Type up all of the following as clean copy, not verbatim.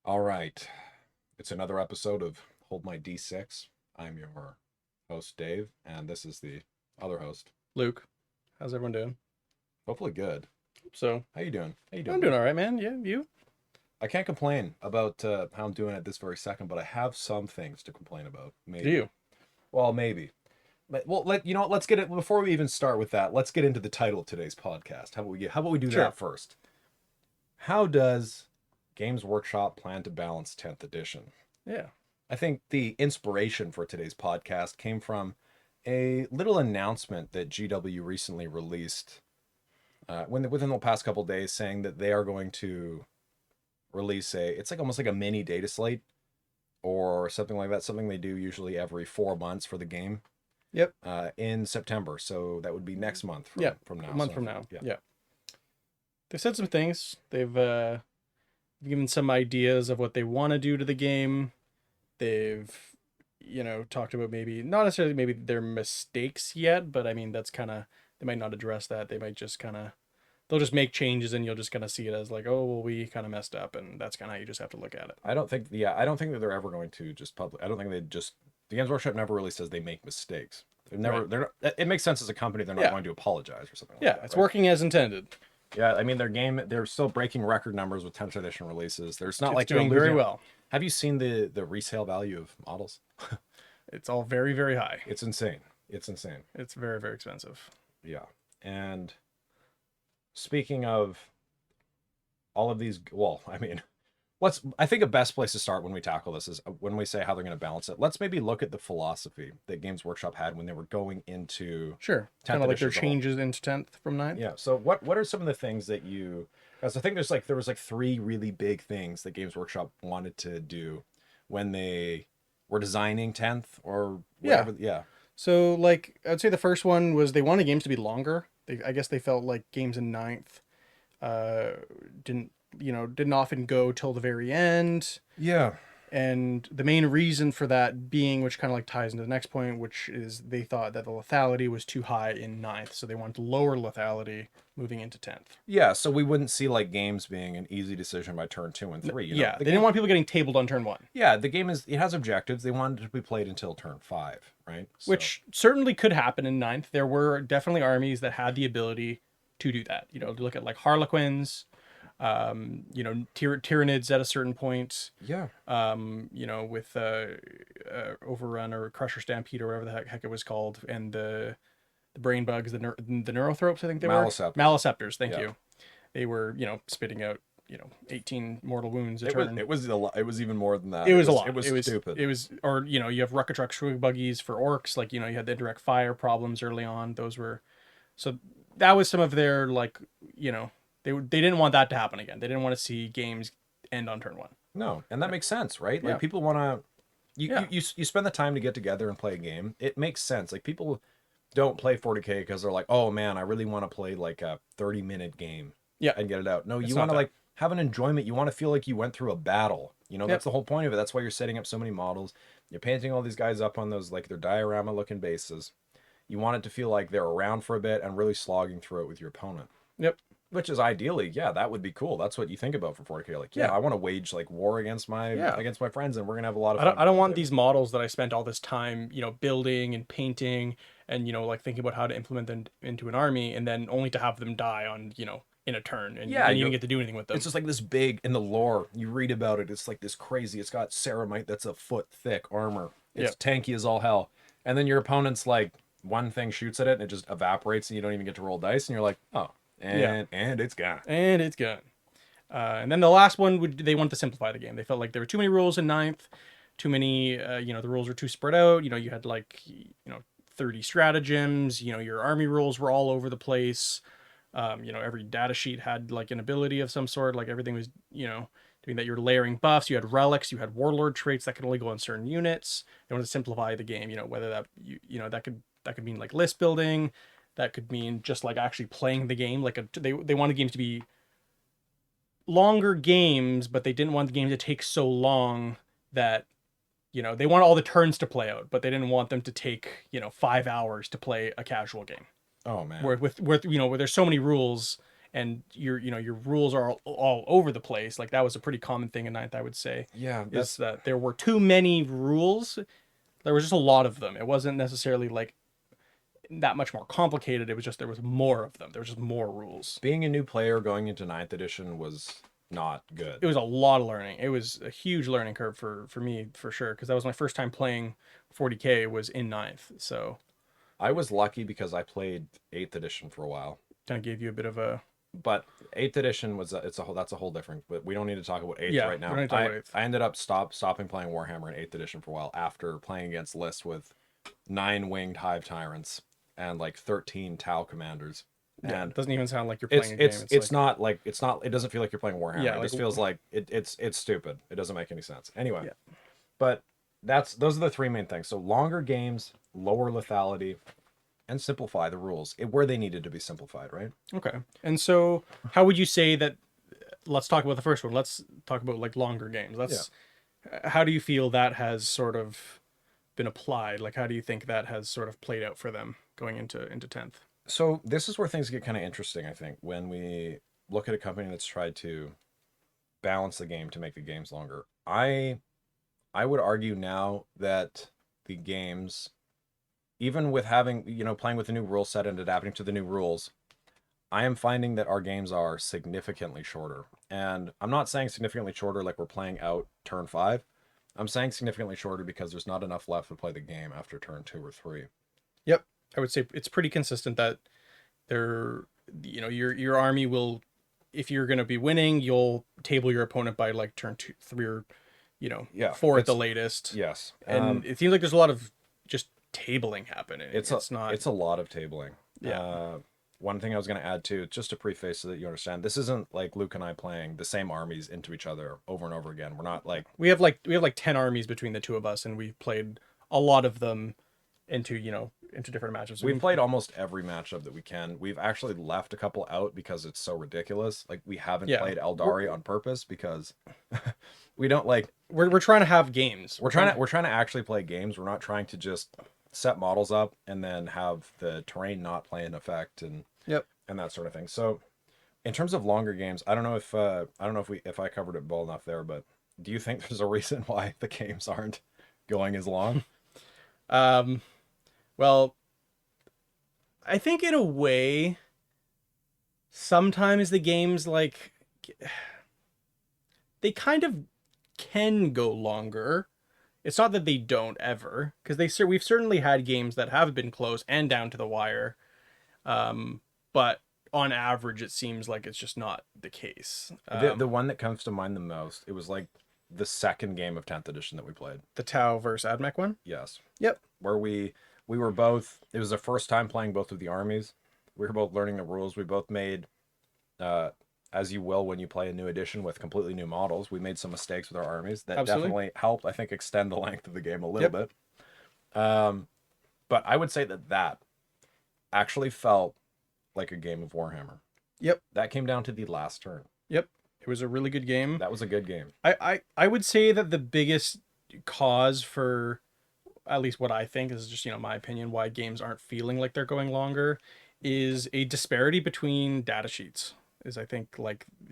All right. It's another episode of Hold My D6. I'm your host, Dave, and this is the other host. Luke, how's everyone doing? Hopefully good. So, How you doing? How you doing, I'm doing buddy? all right, man. Yeah, you? I can't complain about how I'm doing at this very second, but I have some things to complain about. Do Maybe. you? Well, maybe. Well, let you know what, let's get it before we even start with that. Let's get into the title of today's podcast. How about we do Sure. that first? How does Games Workshop plan to balance 10th edition? Yeah. I think the inspiration for today's podcast came from a little announcement that GW recently released within the past couple days, saying that they are going to release it's like almost like a mini data slate or something like that, something they do usually every 4 months for the game Yep. in September. So that would be next month from, Yeah. from now. A month So from now. yeah. Yeah. They said some things. They've given some ideas of what they want to do to the game. They've, talked about maybe not necessarily maybe their mistakes yet, but I mean that's kind of they might not address that. They might just kind of they'll just make changes and you'll just kind of see it as like, oh well, we kind of messed up, and that's kind of how you just have to look at it. I don't think that they're ever going to just public. I don't think they just the Games Workshop never really says they make mistakes. They're never. Right. They're not, it makes sense as a company. They're not Yeah. going to apologize or something like Yeah. that, It's right? working as intended. Yeah, I mean they're still breaking record numbers with 10th edition releases. There's not It's like they're doing very losing. well. Have you seen the resale value of models? It's all very, very high. It's insane. It's insane. It's very, very expensive. Yeah. And speaking of all of these, well, I mean, I think a best place to start when we tackle this is when we say how they're going to balance it. Let's maybe look at the philosophy that Games Workshop had when they were going into Sure. 10th Kind of like edition their as a whole. changes into 10th from 9th. Yeah. So what are some of the things that you? Because I think there was like three really big things that Games Workshop wanted to do when they were designing 10th or Yeah. whatever. Yeah. So, like, I'd say the first one was they wanted games to be longer. I guess they felt like games in 9th uh, didn't, didn't often go till the very end. Yeah. And the main reason for that being, which kind of like ties into the next point, which is they thought that the lethality was too high in 9th. So they wanted to lower lethality moving into 10th. Yeah. So we wouldn't see like games being an easy decision by turn 2 and 3. You know, Yeah. the They game, didn't want people getting tabled on turn 1. yeah, the game it has objectives. They wanted it to be played until turn 5, right? So, Which certainly could happen in 9th. There were definitely armies that had the ability to do that. Look at like Harlequins, Tyranids at a certain point, yeah. with Overrun or Crusher Stampede or whatever the heck it was called, and the brain bugs, the Neurothropes, I think they Maliceptors. were. Maliceptors, thank Yeah. you. They were, spitting out, 18 mortal wounds a It was turn. it was a lot. It was even more than that. It was a lot. It was stupid. It was, or you have Ruckatruck Shwig buggies for orcs. Like you had the indirect fire problems early on. Those were, so that was some of their like they didn't want that to happen again. They didn't want to see games end on turn 1. No, and that makes sense, right? Yeah. Like people want to. Yeah. You spend the time to get together and play a game. It makes sense. Like people don't play 40K because they're like, oh man, I really want to play like a 30-minute game. Yeah. And get it out. No, It's you not want to that. like have an enjoyment. You want to feel like you went through a battle. Yep. That's the whole point of it. That's why you're setting up so many models. You're painting all these guys up on those like their diorama looking bases. You want it to feel like they're around for a bit and really slogging through it with your opponent. Yep. Which is ideally, yeah, that would be cool. That's what you think about for 40K. Like, yeah, Yeah. I want to wage like war against my friends, and we're gonna have a lot of I fun. don't want these models that I spent all this time, building and painting and, like thinking about how to implement them into an army and then only to have them die on, in a turn and Yeah, you you don't get to do anything with them. It's just like this big in the lore. You read about it. It's like this crazy. It's got ceramite that's a foot thick armor. It's tanky as all hell. And then your opponent's like one thing shoots at it and it just evaporates and you don't even get to roll dice and you're like, oh, and it's gone. And it's gone. And then the last one they wanted to simplify the game. They felt like there were too many rules in 9th, too many, the rules were too spread out. You had like, 30 stratagems, your army rules were all over the place. Every data sheet had like an ability of some sort, like everything was, doing that. You're layering buffs, you had relics, you had warlord traits that could only go on certain units. They want to simplify the game, whether that, that could mean like list building, that could mean just like actually playing the game. Like they wanted games to be longer games, but they didn't want the game to take so long that they want all the turns to play out, but they didn't want them to take 5 hours to play a casual game. Oh man. Where there's so many rules and your rules are all over the place. Like that was a pretty common thing in ninth, I would say, Yeah, is that's that there were too many rules. There was just a lot of them. It wasn't necessarily like that much more complicated. It was just there was more of them. There was just more rules. being a new player going into ninth edition was not good. It was a lot of learning. It was a huge learning curve for me for sure, because that was my first time playing 40K was in ninth. So I was lucky because I played eighth edition for a while. kind of gave you a bit of a But eighth edition was it's a whole that's a whole different. But we don't need to talk about eighth yeah. right We now. don't need to talk about eighth. I ended up stopping playing Warhammer in eighth edition for a while after playing against lists with 9 winged hive tyrants and like 13 Tau commanders. Yeah, And it doesn't even sound like you're it's playing a game. it's not like it doesn't feel like you're playing Warhammer. Yeah, It like just feels like it's stupid. It doesn't make any sense. Anyway, yeah. but those are the three main things. So longer games, lower lethality, and simplify the rules where they needed to be simplified, right? Okay. And so how would you say that let's talk about the first one. Let's talk about like longer games. Let's how do you feel that has sort of been applied? Like how do you think that has sort of played out for them going into 10th? So this is where things get kind of interesting, I think, when we look at a company that's tried to balance the game to make the games longer. I would argue now that the games, even with having, playing with the new rule set and adapting to the new rules, I am finding that our games are significantly shorter. And I'm not saying significantly shorter like we're playing out turn 5. I'm saying significantly shorter because there's not enough left to play the game after turn 2 or 3. Yep. I would say it's pretty consistent that they're your army will, if you're going to be winning, you'll table your opponent by like turn 2, 3, or Yeah, 4 at the latest. yes. And it seems like there's a lot of just tabling happening. It's not. it's a lot of tabling. Yeah. One thing I was going to add too, just to preface so that you understand, this isn't like Luke and I playing the same armies into each other over and over again. We're not like We have like 10 armies between the two of us, and we've played a lot of them into different matchups. we've played almost every matchup that we can. We've actually left a couple out because it's so ridiculous. Like we haven't played Eldari on purpose because we don't like we're trying to have games. we're trying to actually play games. We're not trying to just set models up and then have the terrain not play an effect and Yep. and that sort of thing. So in terms of longer games, I don't know if I covered it well enough there, but do you think there's a reason why the games aren't going as long? Well, I think in a way, sometimes the games like they kind of can go longer. It's not that they don't ever, because we've certainly had games that have been close and down to the wire, but on average, it seems like it's just not the case. The one that comes to mind the most, it was like the second game of 10th edition that we played. The Tau versus Admech one. Yes. Yep. Where we were both, it was the first time playing both of the armies. We were both learning the rules. We both made, as you will when you play a new edition with completely new models, we made some mistakes with our armies that Absolutely. definitely helped, I think, extend the length of the game a little bit. But I would say that actually felt like a game of Warhammer. Yep. That came down to the last turn. Yep. It was a really good game. That was a good game. I would say that the biggest cause for, at least what I think is just, my opinion, why games aren't feeling like they're going longer is a disparity between data sheets. Is I think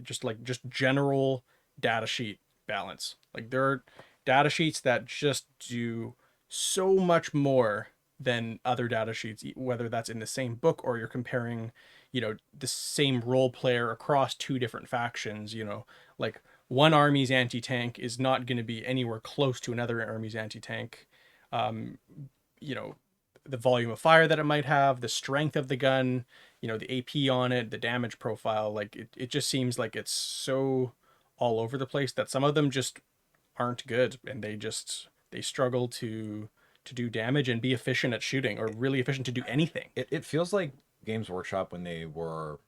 just general data sheet balance. Like there are data sheets that just do so much more than other data sheets, whether that's in the same book or you're comparing, the same role player across two different factions. Like one army's anti-tank is not going to be anywhere close to another army's anti-tank. The volume of fire that it might have, the strength of the gun, the AP on it, the damage profile, like it just seems like it's so all over the place that some of them just aren't good, and they struggle to do damage and be efficient at shooting, or really efficient to do anything. It feels like Games Workshop, when they were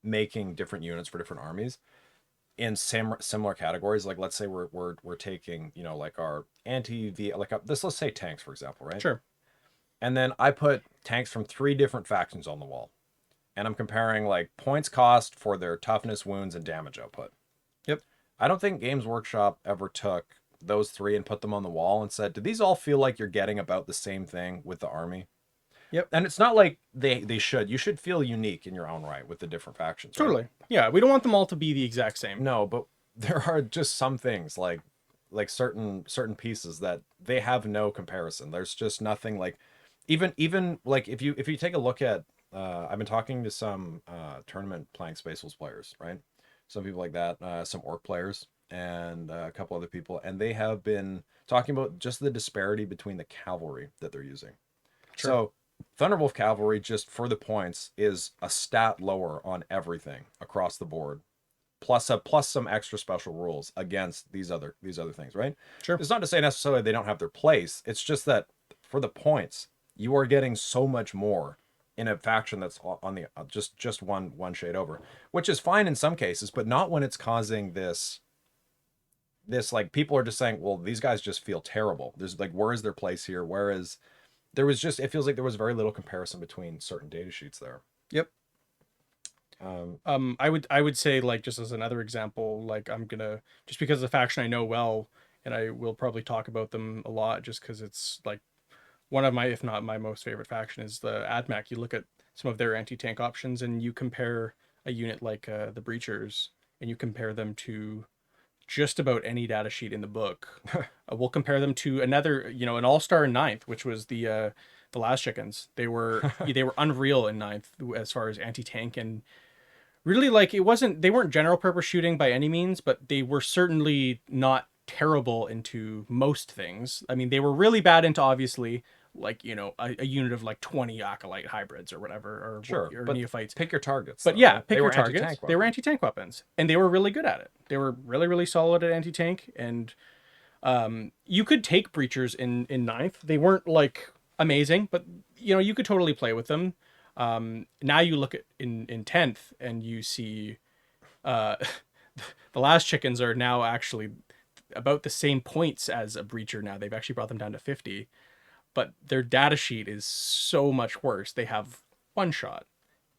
making different units for different armies in similar categories, like let's say we're taking, like our anti-V, like let's say tanks, for example, right? Sure. And then I put tanks from 3 different factions on the wall. And I'm comparing like points cost for their toughness, wounds, and damage output. Yep. I don't think Games Workshop ever took those 3 and put them on the wall and said, do these all feel like you're getting about the same thing with the army? Yep. And it's not like they should. You should feel unique in your own right with the different factions, right? Totally. Yeah, we don't want them all to be the exact same. No, but there are just some things like certain pieces that they have no comparison. There's just nothing like even like if you take a look at I've been talking to some tournament playing Space Wolves players, right? Some people like that, some orc players and a couple other people, and they have been talking about just the disparity between the cavalry that they're using. Sure. So Thunderwolf cavalry, just for the points, is a stat lower on everything across the board, plus some extra special rules against these other things, right? Sure. It's not to say necessarily they don't have their place. It's just that for the points, you are getting so much more in a faction that's on the just one shade over, which is fine in some cases, but not when it's causing this like people are just saying, well, these guys just feel terrible. There's like, where is their place here? Whereas there was just, it feels like there was very little comparison between certain data sheets there. Yep. Um, I would say, like, just as another example, like, I'm gonna, just because the faction I know well, and I will probably talk about them a lot, just because it's like one of my, if not my most favorite faction, is the AdMac. You look at some of their anti-tank options, and you compare a unit like the Breachers, and you compare them to just about any data sheet in the book. We'll compare them to another, an all-star in ninth, which was the last chickens. They were unreal in ninth as far as anti-tank, and really, like, they weren't general purpose shooting by any means, but they were certainly not terrible into most things. I mean, they were really bad into, obviously, like, a unit of like 20 acolyte hybrids or whatever, sure, or but neophytes. pick your targets. But Though, yeah, right? pick They your were targets. anti-tank They were weapons. anti-tank weapons, and they were really good at it. They were really, really solid at anti-tank, and you could take breachers in ninth. They weren't like amazing, but you could totally play with them. Now you look at in 10th and you see uh, the last chickens are now actually about the same points as a breacher. Now they've actually brought them down to 50, but their data sheet is so much worse. They have one shot.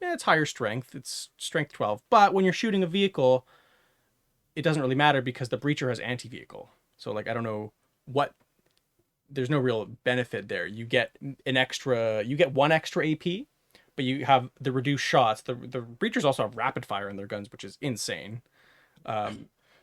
Yeah, it's higher strength. It's strength 12, but when you're shooting a vehicle, it doesn't really matter because the breacher has anti-vehicle. So, like, I don't know what, there's no real benefit there. You get one extra AP, but you have the reduced shots. The breachers also have rapid fire in their guns, which is insane.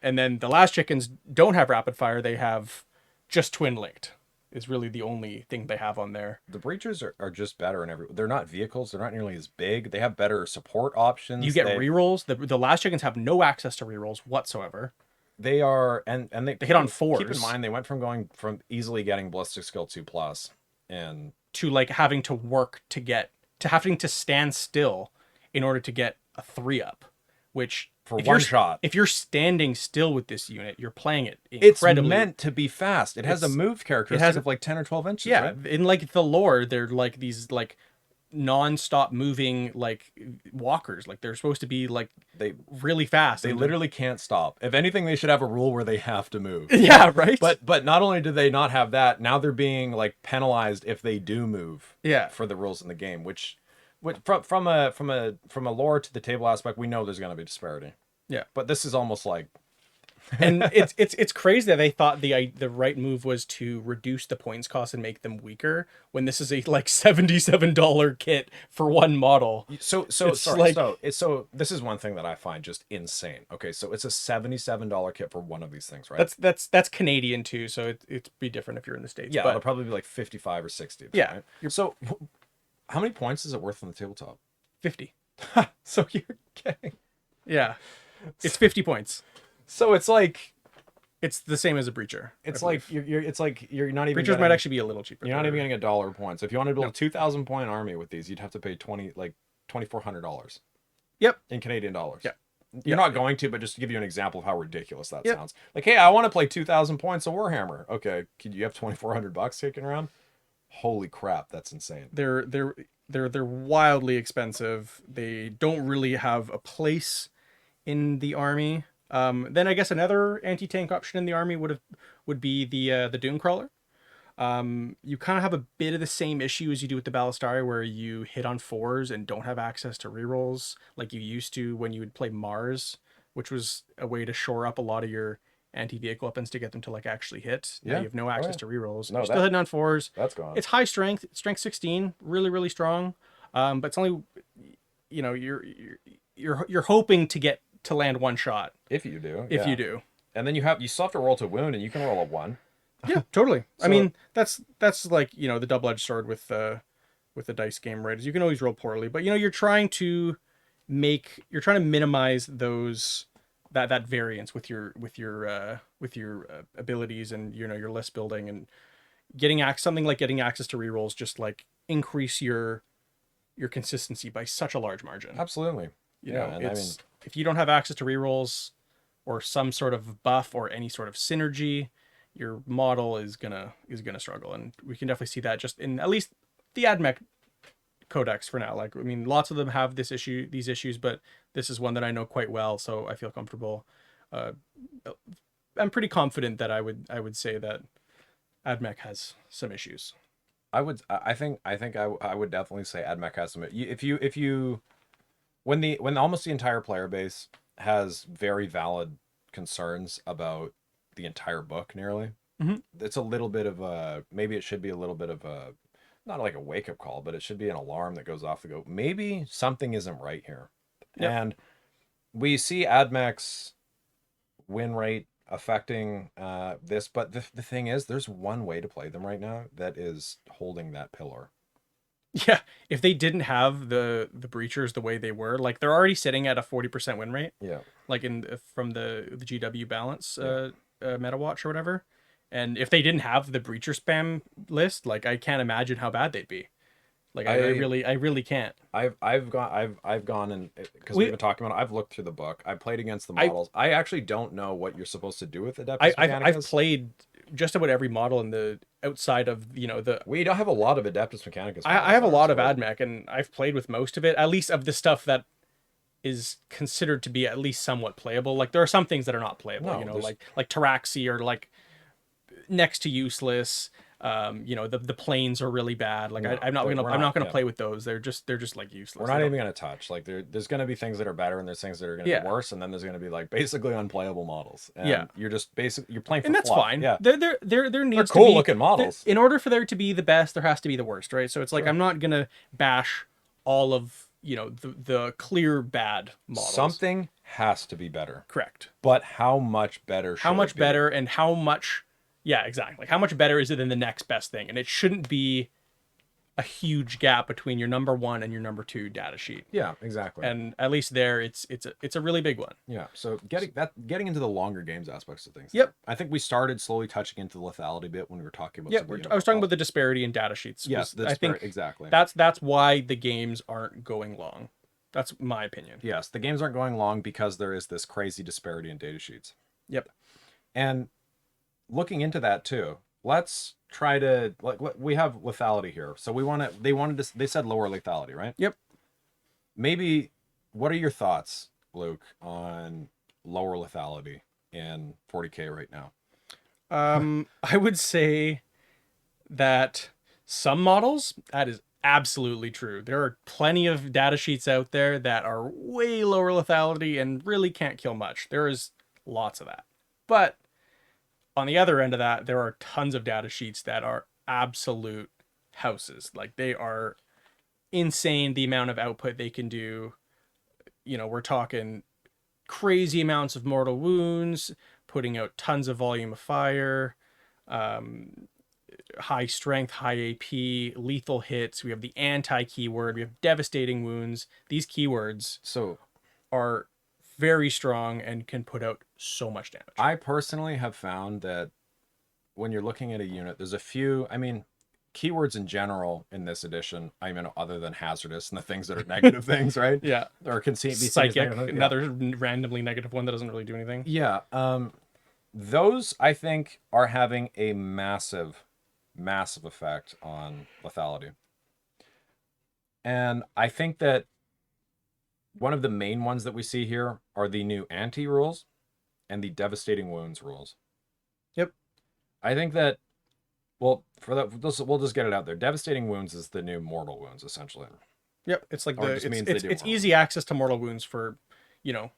And then the last chickens don't have rapid fire. They have just twin linked is really the only thing they have on there. The breachers are just better in every. They're not vehicles. They're not nearly as big. They have better support You options. get rerolls. The last chickens have no access to rerolls whatsoever. They are and they They hit on keep in fours mind they went from going from easily getting ballistic skill 2 plus and to like having to work to having to stand still in order to get a 3-up, which for one shot. If you're standing still with this unit, you're playing it It's incredibly. meant to be fast. It has a move characteristic of like 10 or 12 inches, Yeah, right? in like the lore, they're like these like non-stop moving like walkers. Like they're supposed to be like They really fast. they literally can't stop. If anything, they should have a rule where they have to move. Yeah, right. But not only do they not have that, now they're being like penalized if they do move. Yeah. For the rules in the game, which from a lore to the table aspect, we know there's going to be disparity. Yeah. But this is almost like And it's crazy that they thought the right move was to reduce the points cost and make them weaker when this is a like $77 kit for one model. so this is one thing that I find just insane. Okay, so it's a $77 kit for one of these things, right? That's Canadian too, so it'd be different if you're in the States. Yeah, but it'll probably be like 55 or 60. Yeah. Right? So how many points is it worth on the tabletop? 50. So you're kidding. Yeah. It's 50 points. So it's like It's the same as a breacher. it's like you're not even Breachers might actually be a little cheaper. you're not even getting a dollar points. If you want to build a 2,000 point army with these, you'd have to pay $2,400. Yep. In Canadian dollars. Yeah. You're not going to, but just to give you an example of how ridiculous that sounds. Like, hey, I want to play 2,000 points of Warhammer. Okay, you have $2,400 kicking around? Holy crap, that's insane. They're wildly expensive. They don't really have a place in the army. Then I guess another anti-tank option in the army would be the Doomcrawler. You kind of have a bit of the same issue as you do with the Ballistari, where you hit on 4s and don't have access to rerolls like you used to when you would play Mars, which was a way to shore up a lot of your anti-vehicle weapons to get them to like actually hit. Now Yeah. you have no Oh, access yeah. to rerolls. No, You're still hitting on 4s. that's gone. It's high strength 16, really really strong. But it's only, you know, you're hoping to get to land one shot If you do, if yeah. you do. And then you still have to roll to wound, and you can roll a 1. Yeah, totally. I So- mean, that's like, you know, the double-edged sword with the dice game, right? Is you can always roll poorly, but you know, you're trying to minimize those that variance with your abilities, and you know, your list building, and getting something like getting access to rerolls just like increase your consistency by such a large margin. Absolutely. You Yeah, know, and I mean, if you don't have access to rerolls or some sort of buff or any sort of synergy, your model is gonna struggle, and we can definitely see that just in at least the AdMech codex for now. Like, I mean, lots of them have these issues, but this is one that I know quite well, so I feel comfortable. I'm pretty confident that I would say that AdMech has some issues. I would definitely say AdMech has some. If you when almost the entire player base has very valid concerns about the entire book, nearly, Mhm. it's a little bit of a, maybe it should be a little bit of a, not like a wake up call, but it should be an alarm that goes off to go, maybe something isn't right here. Yep. And we see AdMech's win rate affecting this, but the thing is, there's one way to play them right now that is holding that pillar. Yeah, if they didn't have the breachers the way they were, like they're already sitting at a 40% win rate, Yeah. like from the GW balance Yeah. meta watch or whatever. And if they didn't have the breacher spam list, like I can't imagine how bad they'd be. Like I really can't. I've gone and, because we've been talking about it, I've looked through the book. I've played against the models. I actually don't know what you're supposed to do with Adeptus Mechanicus. I've played just about every model in the outside of, you know, the. We don't have a lot of Adeptus Mechanicus. I have a lot of AdMech, and I've played with most of it, at least of the stuff that is considered to be at least somewhat playable. Like there are some things that are not playable, No, you know, there's- like Taraxi are like next to useless. You know, the planes are really bad. Like No, I'm not we're gonna not- yeah. play with those. They're just like useless. We're They not don't- even going to touch. Like there's going to be things that are better, and there's things that are going to Yeah. be worse, and then there's going to be like basically unplayable models. And Yeah. you're just you're playing for and that's fluff. fine. Yeah. There needs cool to be looking models. In order for there to be the best, there has to be the worst, right? So it's like, Sure. I'm not gonna bash all of, you know, the clear bad models. Something has to be better. Correct. But how much better? How should much it be? better, and how much? Yeah, exactly. Like how much better is it than the next best thing? And it shouldn't be a huge gap between your number 1 and your number 2 data sheet. Yeah, exactly. And at least there, it's a really big one. Yeah, so getting into the longer games aspects of things. Yep. I think we started slowly touching into the lethality bit when we were talking about. Yeah, some of the I was talking about other the disparity in data sheets. Yes, I think exactly. that's why the games aren't going long. That's my opinion. Yes, the games aren't going long because there is this crazy disparity in data sheets. Yep. And looking into that too, let's try to, like, we have lethality here, so they said lower lethality, right? Yep. Maybe, what are your thoughts, Luke, on lower lethality in 40K right now? I would say that some models, that is absolutely true. There are plenty of data sheets out there that are way lower lethality and really can't kill much. There is lots of that. But on the other end of that, there are tons of data sheets that are absolute houses. Like they are insane, the amount of output they can do. You know, we're talking crazy amounts of mortal wounds, putting out tons of volume of fire, high strength, high AP, lethal hits. We have the anti-keyword. We have devastating wounds. These keywords are very strong and can put out so much damage. I personally have found that when you're looking at a unit, there's a few, I mean, keywords in general in this edition, I mean, other than hazardous and the things that are negative things, right? Yeah. Or Psychic, another randomly negative one that doesn't really do anything. Yeah. Those, I think, are having a massive effect on lethality. And I think that one of the main ones that we see here are the new anti rules and the devastating wounds rules. Yep. I think that, well, for that, we'll just get it out there. Devastating wounds is the new mortal wounds, essentially. Yep. It's like Or it just means they do it's mortal easy access to mortal wounds for, you know,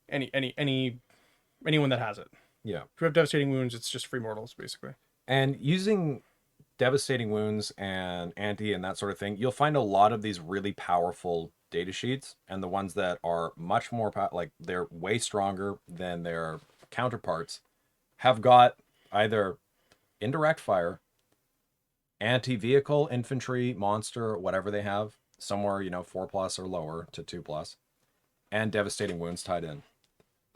anyone that has it. Yeah. If you have devastating wounds, it's just free mortals basically. And using devastating wounds and anti and that sort of thing, you'll find a lot of these really powerful data sheets, and the ones that are much more like they're way stronger than their counterparts have got either indirect fire, anti-vehicle, infantry, monster, whatever they have, somewhere 4+ or lower to 2+, and devastating wounds tied in.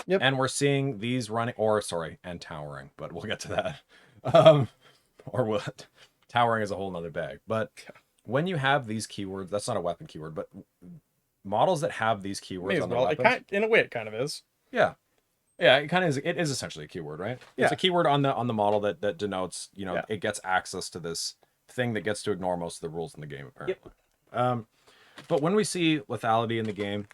Yep. And we're seeing these running, or sorry, and towering, but we'll get to that. Or what? Towering is a whole nother bag. But when you have these keywords, that's not a weapon keyword, but models that have these keywords on their weapons. In a way, it kind of is. Yeah. Yeah, it kind of is. It is essentially a keyword, right? Yeah. It's a keyword on the model that denotes, Yeah. it gets access to this thing that gets to ignore most of the rules in the game, apparently. But when we see lethality in the game,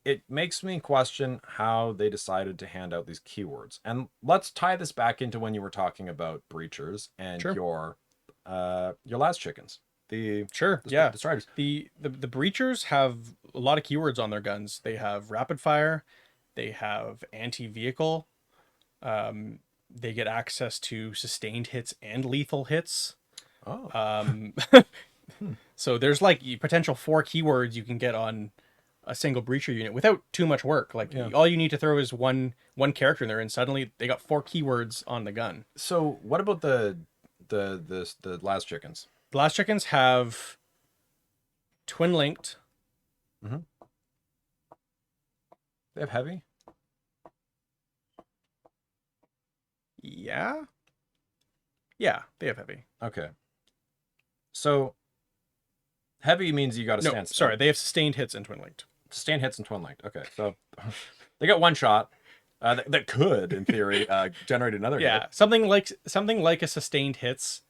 it makes me question how they decided to hand out these keywords. And let's tie this back into when you were talking about breachers and Sure. your last chickens. The striders. The breachers have a lot of keywords on their guns. They have rapid fire, they have anti-vehicle, they get access to sustained hits and lethal hits. Oh. So there's like potential 4 keywords you can get on a single breacher unit without too much work. Like all you need to throw is one character in there, and suddenly they got 4 keywords on the gun. So what about the last chickens? The last chickens have twin linked. Mm-hmm. They have heavy. Yeah, they have heavy. Okay. So heavy means you got to stand. Sorry, they have sustained hits and twin linked. Sustained hits and twin linked. Okay, so they got one shot that could, in theory, generate another. Yeah, hit. something like a sustained hits.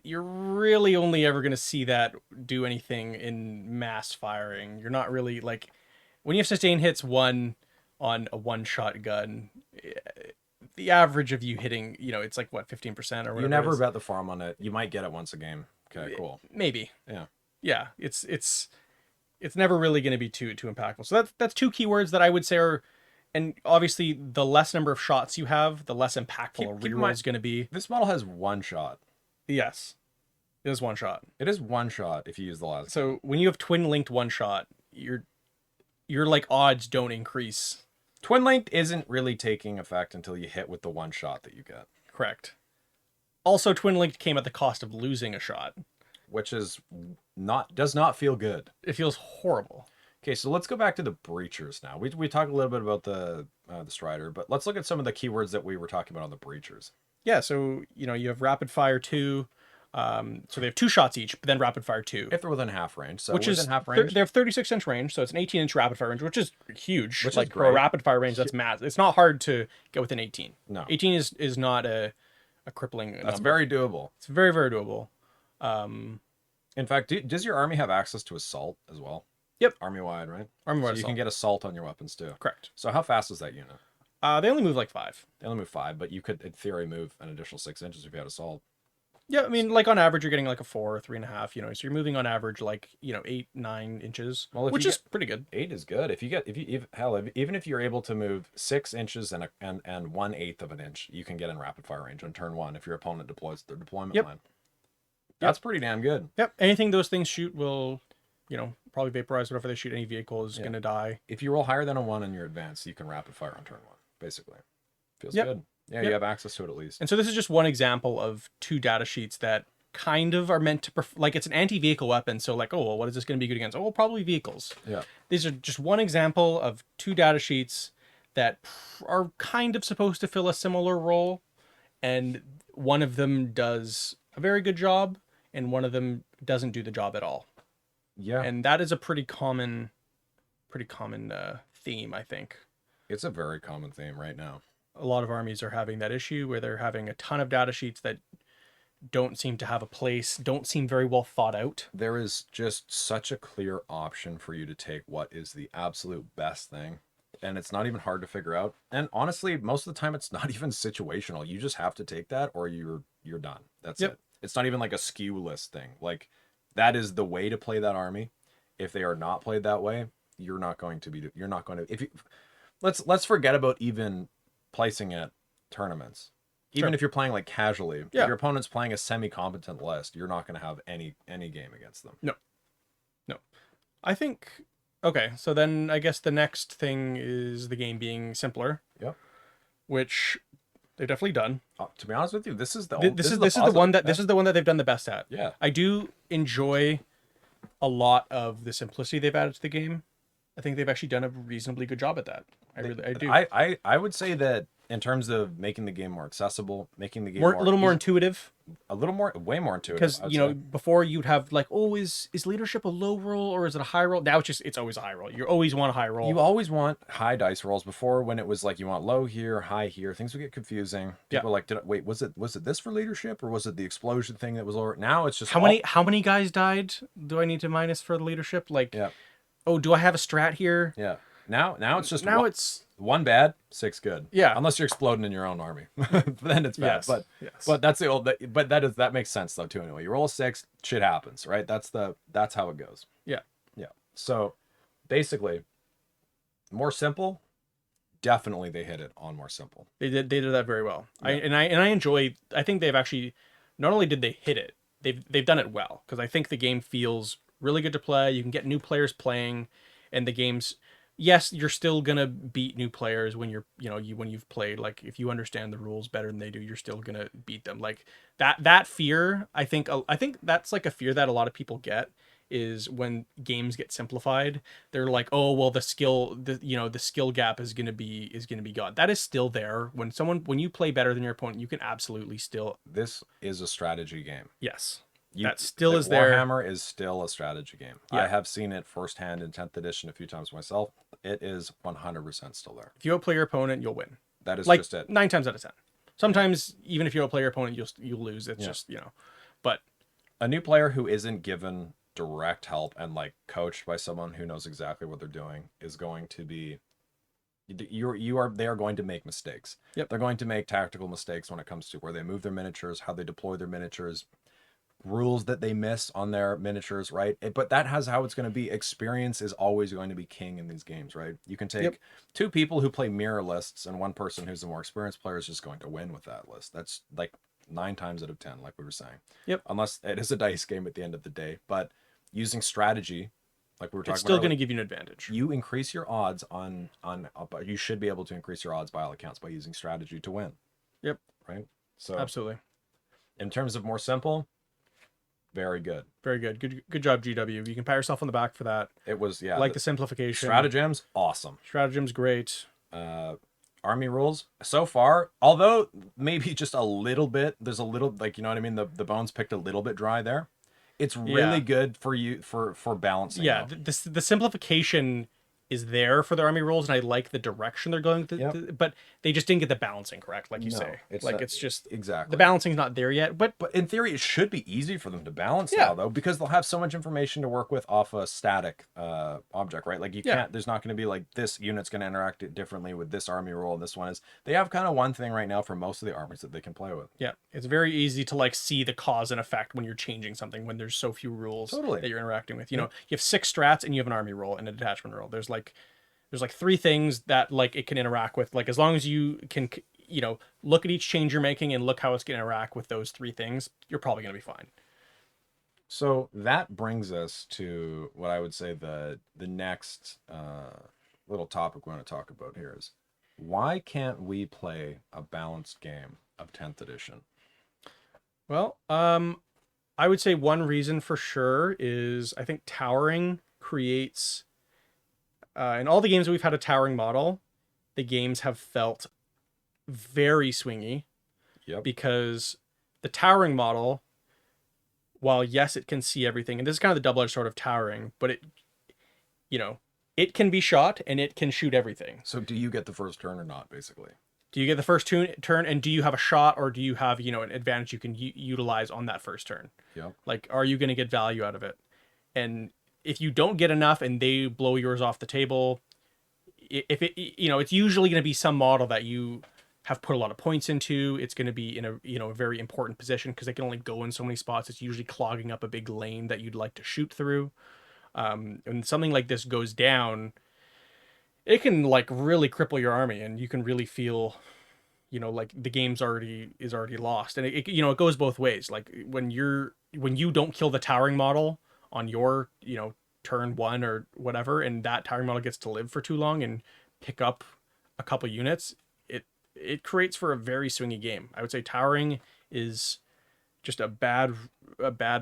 You're really only ever going to see that do anything in mass firing. You're not really like when you have sustained hits on a one-shot gun. The average of you hitting, it's like what 15% or whatever. You never bet the farm on it. You might get it once a game. Okay, cool. Maybe. Yeah. It's never really going to be too impactful. So that's 2 keywords that I would say are, and obviously the less number of shots you have, the less impactful a reroll is going to be. This model has one shot. Yes, it is one shot. It is one shot if you use the last. So when you have twin linked one shot, your like odds don't increase. Twin linked isn't really taking effect until you hit with the one shot that you get. Correct. Also, twin linked came at the cost of losing a shot, which is does not feel good. It feels horrible. Okay, so let's go back to the breachers now. We talked a little bit about the strider, but let's look at some of the keywords that we were talking about on the breachers. Yeah, so you have rapid fire 2. So they have 2 shots each, but then rapid fire 2. If they're within half range, so which within is half range, they have 36-inch range, so it's an 18-inch rapid fire range, which is huge. Which like is for a great. rapid fire range, that's massive. It's not hard to get within 18. No, 18 is not a crippling. That's number. very doable. It's very, very doable. In fact, does your army have access to assault as well? Yep. Army wide, right? Army wide so you can get assault on your weapons too. Correct. So how fast is that unit? They only move like 5. They only move 5, but you could, in theory, move an additional 6 inches if you had assault. Yeah, I mean, like on average, you're getting like a 4 or 3.5. So you're moving on average like 8-9 inches, which is pretty good. 8 is good. Even if you're able to move 6 inches and 1/8 of an inch, you can get in rapid fire range on turn 1 if your opponent deploys their deployment line. That's pretty damn good. Yep. Anything those things shoot will, probably vaporize whatever they shoot. Any vehicle is going to die. If you roll higher than a 1 in your advance, you can rapid fire on turn 1. Basically, feels good. Yeah, you have access to it at least. And so this is just one example of 2 data sheets that kind of are meant to like it's an anti-vehicle weapon. So like, oh well, what is this going to be good against? Oh, well, probably vehicles. Yeah. These are just one example of 2 data sheets that are kind of supposed to fill a similar role, and one of them does a very good job, and one of them doesn't do the job at all. Yeah. And that is a pretty common theme, I think. It's a very common theme right now. A lot of armies are having that issue where they're having a ton of data sheets that don't seem to have a place, don't seem very well thought out. There is just such a clear option for you to take what is the absolute best thing. And it's not even hard to figure out. And honestly, most of the time it's not even situational. You just have to take that or you're done. That's it. It's not even like a skew list thing. Like that is the way to play that army. If they are not played that way, let's forget about even placing it tournaments. Even Sure. if you're playing like casually, if Yeah. your opponent's playing a semi-competent list, you're not going to have any game against them. No. No. I think okay, so then I guess the next thing is the game being simpler, Yep. which they've definitely done. To be honest with you, this is the This this is is the this is the one positive. that this is the one that they've done the best at. Yeah. I do enjoy a lot of the simplicity they've added to the game. I think they've actually done a reasonably good job at that. I do. I would say that in terms of making the game more accessible, making the game A little more easy, intuitive, way more intuitive. because I'd you know say. before you'd have like, oh, is leadership a low roll or is it a high roll? Now it's always a high roll. You always want a high roll. You always want high dice rolls. Before, when it was like you want low here, high here, things would get confusing. Yeah. People are like, wait, was it this for leadership or was it the explosion thing that was lower? Now it's just How many guys died? Do I need to minus for the leadership? Like, Yeah, oh, do I have a strat here? yeah. Now it's just Now it's one bad, 6 good. Yeah. Unless you're exploding in your own army, then it's bad. Yes, yes. But that's the old. But that makes sense though too. Anyway, you roll a 6, shit happens, right? That's how it goes. Yeah. Yeah. So basically, more simple. Definitely, they hit it on more simple. They did that very well. Yeah. I enjoy. I think they've actually not only did they hit it, they've done it well, because I think the game feels really good to play. You can get new players playing, and the game's, yes, you're still gonna beat new players when when you've played. Like, if you understand the rules better than they do, you're still gonna beat them. Like that fear. I think that's like a fear that a lot of people get, is when games get simplified. They're like, oh well, the skill gap is gonna be gone. That is still there. When you play better than your opponent, you can absolutely still. This is a strategy game. Yes. That still is there. Warhammer is still a strategy game. Yeah. I have seen it firsthand in 10th edition a few times myself. It is 100% still there. If you outplay your opponent, you'll win. That is Like just it. 9 times out of 10. Sometimes even if you outplay your opponent, you'll lose. It's just But A new player who isn't given direct help and like coached by someone who knows exactly what they're doing is going to be they are going to make mistakes. Yep. They're going to make tactical mistakes when it comes to where they move their miniatures, how they deploy their miniatures, rules that they miss on their miniatures, right? But that has how it's going to be. Experience is always going to be king in these games, right? You can take 2 people who play mirror lists and one person who's a more experienced player is just going to win with that list. That's like 9 times out of 10, like we were saying. Yep. Unless it is a dice game at the end of the day. But using strategy, like we were talking it's still about going to earlier, give you an advantage. you increase your odds you should be able to increase your odds by all accounts by using strategy to win. Yep. Right? So Absolutely. in terms of more simple, very good. Very good. Good job, GW. You can pat yourself on the back for that. It was, yeah. I like the simplification. Stratagems, awesome. Stratagem's great. Army rules so far, although maybe just a little bit, there's a little, like, you know what I mean, the bones picked a little bit dry there. It's really good for you for balancing. Yeah, the simplification is there for the army rules, and I like the direction they're going to, but they just didn't get the balancing correct, like you say. It's just exactly the balancing's not there yet. But in theory, it should be easy for them to balance Yeah. now, though, because they'll have so much information to work with off a static object, right? Like you can't. There's not going to be like this unit's going to interact differently with this army rule, and this one is. They have kind of one thing right now for most of the armies that they can play with. yeah, it's very easy to like see the cause and effect when you're changing something, when there's so few rules Totally. that you're interacting with. You know, you have 6 strats and you have an army roll and a detachment roll. There's like 3 things that like it can interact with. Like, as long as you can, look at each change you're making and look how it's going to interact with those 3 things, you're probably going to be fine. So that brings us to what I would say the next little topic we want to talk about here is, why can't we play a balanced game of 10th edition? Well, I would say one reason for sure is I think towering creates, in all the games that we've had a towering model, the games have felt very swingy. Yep. Because the towering model, while yes, it can see everything, and this is kind of the double-edged sword of towering, but it can be shot and it can shoot everything. So do you get the first turn or not, basically? Do you get the first turn, and do you have a shot, or do you have, an advantage you can utilize on that first turn? Yep. Like, are you going to get value out of it? And if you don't get enough and they blow yours off the table, if it, it's usually going to be some model that you have put a lot of points into. It's going to be in a very important position because they can only go in so many spots. It's usually clogging up a big lane that you'd like to shoot through. And something like this goes down, it can like really cripple your army, and you can really feel, like the game's already lost. And it goes both ways. Like when you don't kill the towering model on your, turn one or whatever, and that towering model gets to live for too long and pick up a couple units, it creates for a very swingy game. I would say towering is just a bad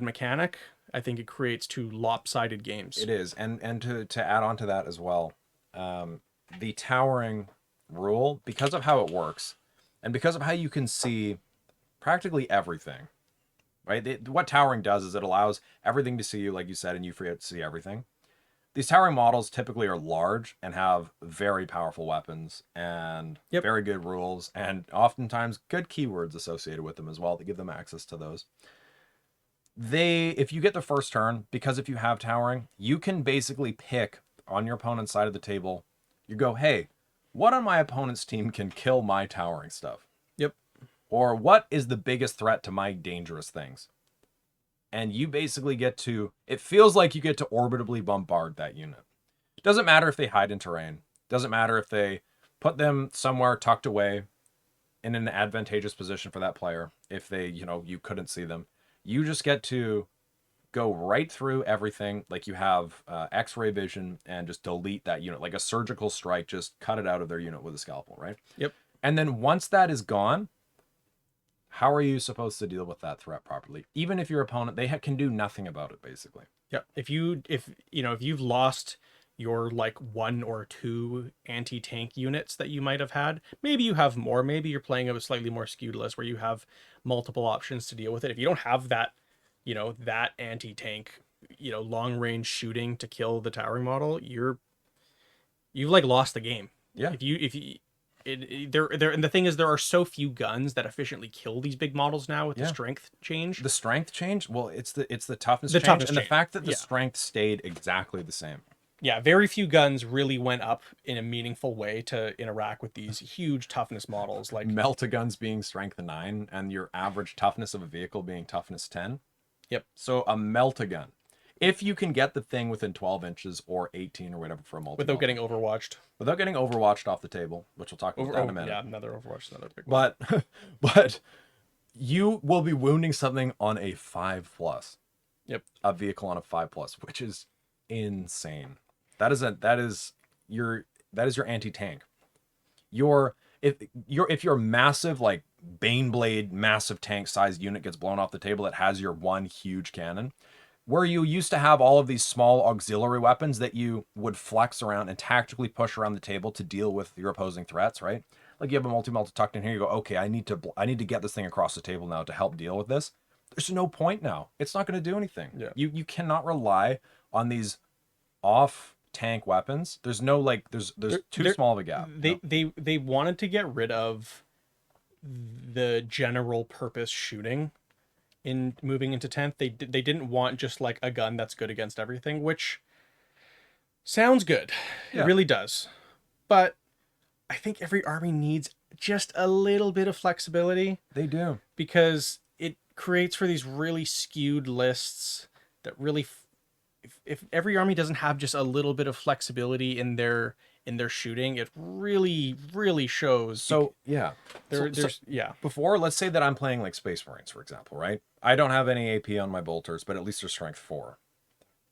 mechanic. I think it creates two lopsided games. It is, and to add on to that as well, the towering rule, because of how it works, and because of how you can see practically everything, right? What towering does is it allows everything to see you, like you said, and you forget to see everything. These towering models typically are large and have very powerful weapons and Yep. very good rules, and oftentimes good keywords associated with them as well to give them access to those. If you get the first turn, because if you have towering, you can basically pick on your opponent's side of the table. You go, hey, what on my opponent's team can kill my towering stuff? Yep. Or what is the biggest threat to my dangerous things? And you basically it feels like you get to orbitably bombard that unit. Doesn't matter if they hide in terrain. Doesn't matter if they put them somewhere tucked away in an advantageous position for that player. If they, you couldn't see them. You just get to go right through everything. Like you have X-ray vision and just delete that unit. Like a surgical strike, just cut it out of their unit with a scalpel, right? Yep. And then once that is gone, how are you supposed to deal with that threat properly? Even if your opponent, they can do nothing about it, basically. Yeah. If you've lost your like one or two anti-tank units that you might have had, maybe you have more, maybe you're playing a slightly more skewed list where you have multiple options to deal with it. If you don't have that, that anti-tank, long range shooting to kill the towering model, you've like lost the game. Yeah. If you there and the thing is, there are so few guns that efficiently kill these big models now with the strength change. The strength change, well, it's the toughness The change, toughness and the change. fact that the Yeah. strength stayed exactly the same. Yeah, very few guns really went up in a meaningful way to interact with these huge toughness models. Like Melt-a-guns being strength 9 and your average toughness of a vehicle being toughness 10. Yep. So a melt-a-gun, if you can get the thing within 12 inches or 18 or whatever for a multi, without getting overwatched. Without getting overwatched off the table, which we'll talk about that in a minute. Yeah, another Overwatch, another big one. But you will be wounding something on a 5+. Yep. A vehicle on a 5+, which is insane. That is your anti-tank. If your massive, like Baneblade massive tank sized unit gets blown off the table that has your one huge cannon, where you used to have all of these small auxiliary weapons that you would flex around and tactically push around the table to deal with your opposing threats, right? Like you have a multi-melta tucked in here, you go, okay, I need to get this thing across the table now to help deal with this. There's no point now. It's not going to do anything. Yeah. You cannot rely on these off tank weapons. There's no there's too small of a gap. They wanted to get rid of the general purpose shooting in moving into 10th. They didn't want just like a gun that's good against everything, which sounds good. Yeah. It really does. But I think every army needs just a little bit of flexibility. They do. Because it creates for these really skewed lists that really if every army doesn't have just a little bit of flexibility in their shooting, it really shows. So yeah, before, let's say that I'm playing like Space Marines, for example, right? I don't have any AP on my bolters, but at least they're strength 4.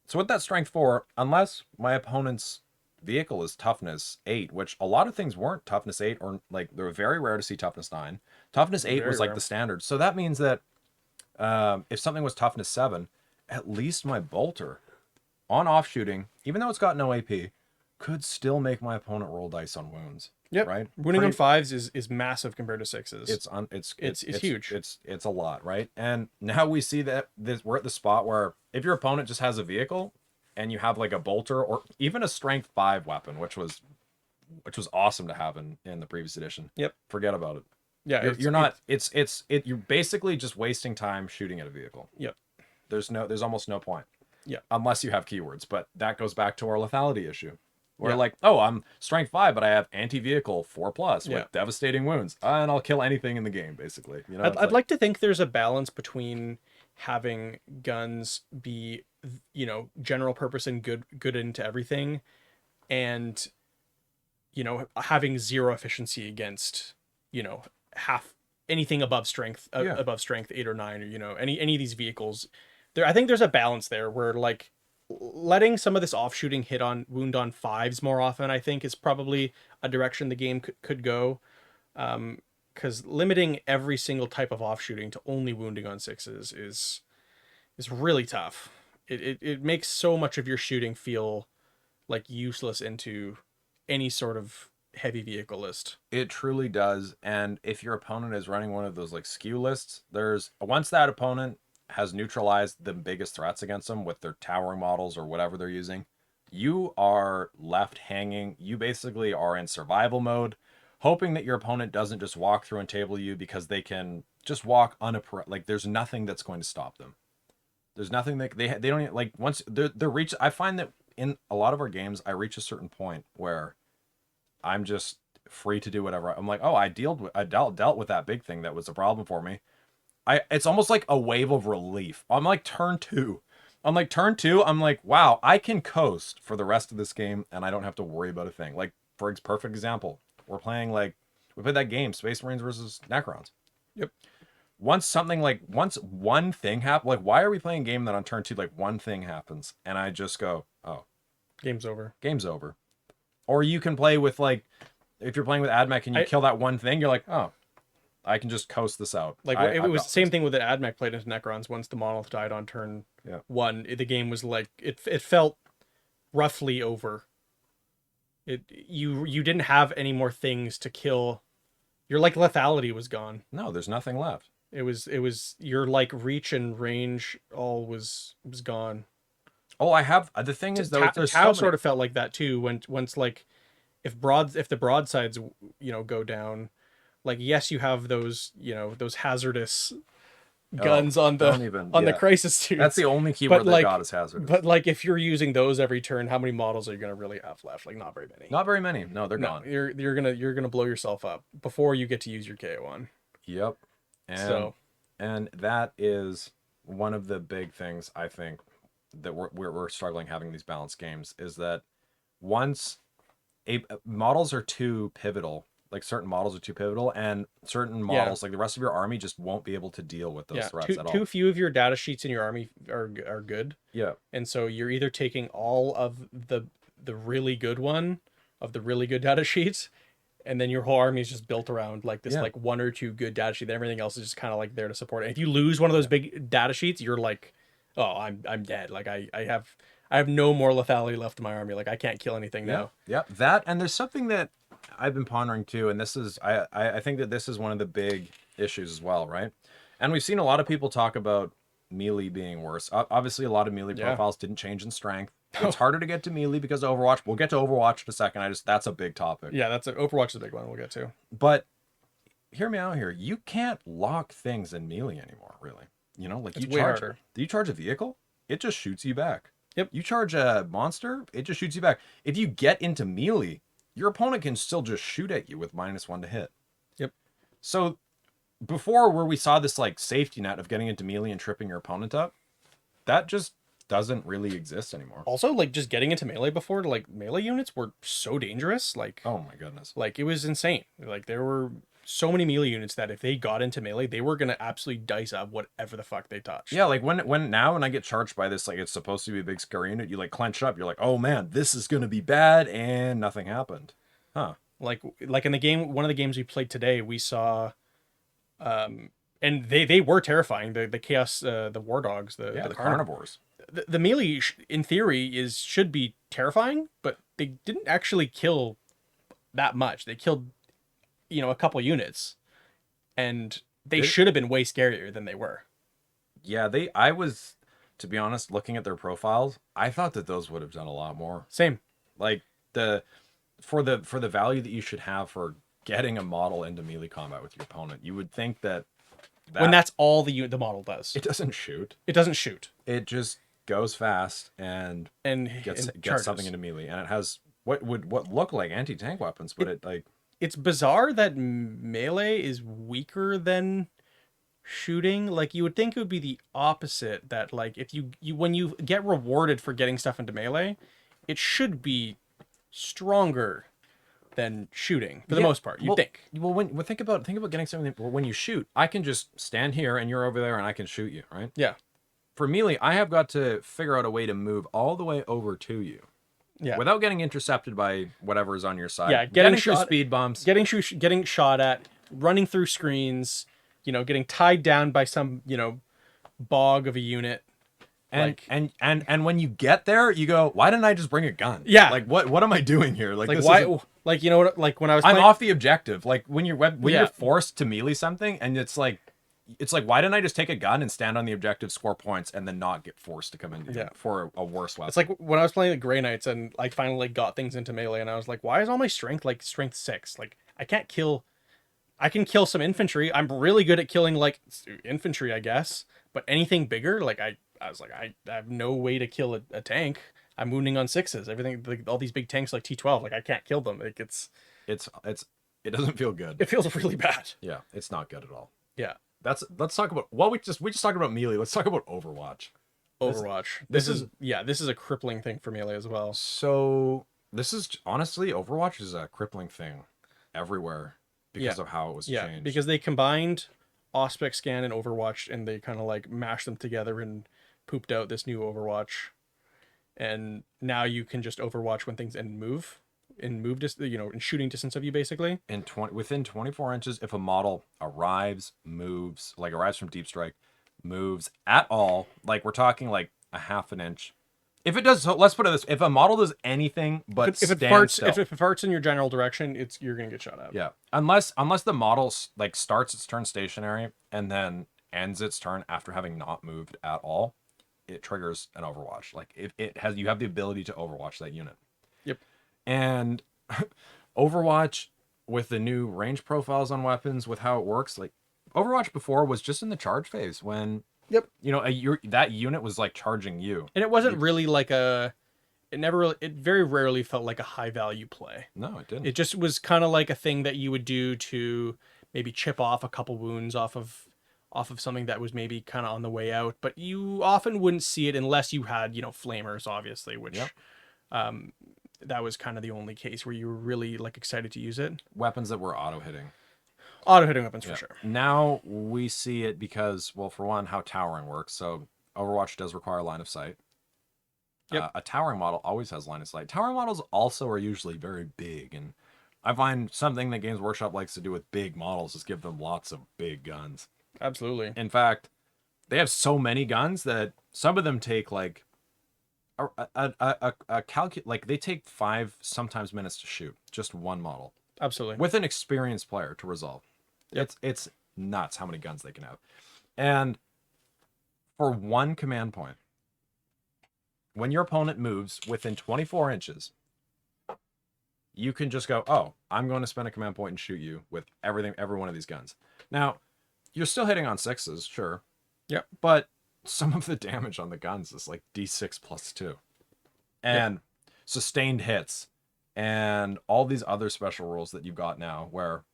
So with that strength 4, unless my opponent's vehicle is toughness 8, which a lot of things weren't toughness 8, or like they were very rare to see toughness 9. Toughness 8 was like the standard. So that means that if something was toughness 7, at least my bolter on off shooting, even though it's got no AP, could still make my opponent roll dice on wounds. Yep. Right. Wounding on 5s is massive compared to 6s. It's huge. It's a lot, right? And now we see that we're at the spot where if your opponent just has a vehicle and you have like a bolter or even a strength 5 weapon, which was awesome to have in the previous edition. Yep. Forget about it. Yeah. You're basically just wasting time shooting at a vehicle. Yep. There's almost no point. Yeah. Unless you have keywords, but that goes back to our lethality issue. Where Yeah. like, oh, I'm strength 5, but I have anti-vehicle 4+ Yeah. with devastating wounds, and I'll kill anything in the game, basically. You know, I'd like to think there's a balance between having guns be, general purpose and good into everything, and having zero efficiency against, half anything above strength, Yeah. above strength 8 or 9, or any of these vehicles. There, I think there's a balance there where like letting some of this off shooting hit on wound on 5s more often, I think, is probably a direction the game could go. Because limiting every single type of off shooting to only wounding on 6s is really tough. It makes so much of your shooting feel like useless into any sort of heavy vehicle list. It truly does. And if your opponent is running one of those like skew lists, there's once that opponent has neutralized the biggest threats against them with their towering models or whatever they're using, you are left hanging. You basically are in survival mode, hoping that your opponent doesn't just walk through and table you because they can just walk like there's nothing that's going to stop them. There's nothing that they don't even, like once they're reach. I find that in a lot of our games, I reach a certain point where I'm just free to do whatever. I'm like, oh, I dealt with that big thing that was a problem for me. It's almost like a wave of relief. I'm like turn two. I'm like, wow, I can coast for the rest of this game and I don't have to worry about a thing. Like, for perfect example, we played that game, Space Marines versus Necrons. Yep. Once one thing happens, like, why are we playing a game that on turn two, like, one thing happens and I just go, oh, Game's over. game's over. Or you can play with, like, if you're playing with AdMech and you kill that one thing, you're like, oh, I can just coast this out. Like it was the same thing with the AdMech played into Necrons. Once the monolith died on turn 1, the game was like it felt roughly over. You didn't have any more things to kill. Your like lethality was gone. No, there's nothing left. It was your like reach and range all was gone. Oh, I have the thing is though, there's Tau sort of felt like that too. Once like if the broadsides go down, like yes, you have those those hazardous guns on the crisis suits. That's the only keyword they got is hazardous. But like if you're using those every turn, how many models are you gonna really have left? Like not very many. Not very many. No, they're gone. You're gonna blow yourself up before you get to use your KO1. Yep. And that is one of the big things I think that we're struggling having these balanced games is that once models are too pivotal, like certain models are too pivotal, and certain models, like the rest of your army, just won't be able to deal with those threats at all. Too few of your data sheets in your army are good. Yeah. And so you're either taking all of the really good one of the really good data sheets, and then your whole army is just built around like this like one or two good data sheets. Everything else is just kind of like there to support it. And if you lose one of those big data sheets, you're like, oh, I'm dead. Like I have no more lethality left in my army. Like I can't kill anything now. Yeah. That, and there's something that I've been pondering too, and this is I think that this is one of the big issues as well, right? And we've seen a lot of people talk about melee being worse. Obviously, a lot of melee profiles didn't change in strength. It's harder to get to melee because of Overwatch. We'll get to Overwatch in a second. That's a big topic. Yeah, Overwatch is a big one. We'll get to. But hear me out here. You can't lock things in melee anymore, really. Like it's way harder. You charge a vehicle, it just shoots you back. Yep. You charge a monster, it just shoots you back. If you get into melee, your opponent can still just shoot at you with -1 to hit. Yep. So before, where we saw this like safety net of getting into melee and tripping your opponent up, that just doesn't really exist anymore. Also, like just getting into melee before, like melee units were so dangerous. Like, oh my goodness, like it was insane. Like there were so many melee units that if they got into melee, they were gonna absolutely dice up whatever the fuck they touched. Yeah, like when I get charged by this, like it's supposed to be a big scary unit, you like clench up, you're like, oh man, this is gonna be bad, and nothing happened. Huh. Like in the game, one of the games we played today, we saw and they were terrifying. The chaos, the war dogs, the carnivores. The melee in theory should be terrifying, but they didn't actually kill that much. They killed a couple units, and they should have been way scarier than they were. Yeah, I was, to be honest, looking at their profiles, I thought that those would have done a lot more. Same. Like for the value that you should have for getting a model into melee combat with your opponent, you would think that when that's all the model does. It doesn't shoot. It doesn't shoot. It just goes fast and gets something into melee, and it has what look like anti-tank weapons, but it's bizarre that melee is weaker than shooting. Like you would think it would be the opposite, that like if you when you get rewarded for getting stuff into melee, it should be stronger. than shooting for the most part. You think. Well, think about getting something. Well, when you shoot, I can just stand here and you're over there and I can shoot you, right? Yeah. For melee, I have got to figure out a way to move all the way over to you. Yeah. Without getting intercepted by whatever is on your side. Yeah, getting through speed bumps. Getting shot at, running through screens, getting tied down by some, bog of a unit. And when you get there, you go, why didn't I just bring a gun? Yeah. Like what am I doing here? Like this why? Like like when I was I'm playing... off the objective. Like when you're forced to melee something, and it's like why didn't I just take a gun and stand on the objective, score points, and then not get forced to come in for a worse weapon? It's like when I was playing the Grey Knights and I finally got things into melee, and I was like, why is all my strength like strength 6? Like I can kill some infantry. I'm really good at killing like infantry, I guess. But anything bigger, like I was like, I have no way to kill a tank. I'm wounding on 6s. Everything, like, all these big tanks like T12, like I can't kill them. Like it doesn't feel good. It feels really bad. Yeah, it's not good at all. Yeah. Let's talk about we just talked about melee. Let's talk about Overwatch. This is a crippling thing for melee as well. So this is honestly, Overwatch is a crippling thing everywhere because of how it was changed. Because they combined Auspex Scan and Overwatch, and they kind of like mashed them together and pooped out this new Overwatch. And now you can just Overwatch when things in shooting distance of you, basically. Within 24 inches, if a model arrives from deep strike, moves at all, like we're talking like a half an inch. If it does, so let's put it this: if a model does anything but if it farts in your general direction, you're gonna get shot at. Yeah, unless the model like starts its turn stationary and then ends its turn after having not moved at all, it triggers an Overwatch. Like if you have the ability to Overwatch that unit. Yep. And Overwatch with the new range profiles on weapons, with how it works, like Overwatch before was just in the charge phase when. Yep. That unit was like charging you. And it wasn't really like it very rarely felt like a high value play. No, it didn't. It just was kind of like a thing that you would do to maybe chip off a couple wounds off of something that was maybe kind of on the way out, but you often wouldn't see it unless you had, flamers, obviously, which that was kind of the only case where you were really like excited to use it. Weapons that were auto-hitting weapons for sure. Now we see it because, well, for one, how towering works. So Overwatch does require line of sight. Yep. A towering model always has line of sight. Towering models also are usually very big, and I find something that Games Workshop likes to do with big models is give them lots of big guns. Absolutely. In fact, they have so many guns that some of them take like like they take 5 sometimes minutes to shoot, just one model. Absolutely. With an experienced player to resolve. Yep. It's nuts how many guns they can have. And for one command point, when your opponent moves within 24 inches, you can just go, oh, I'm going to spend a command point and shoot you with every one of these guns. Now, you're still hitting on 6s, sure. Yep. But some of the damage on the guns is like D6 plus 2. And sustained hits and all these other special rules that you've got now where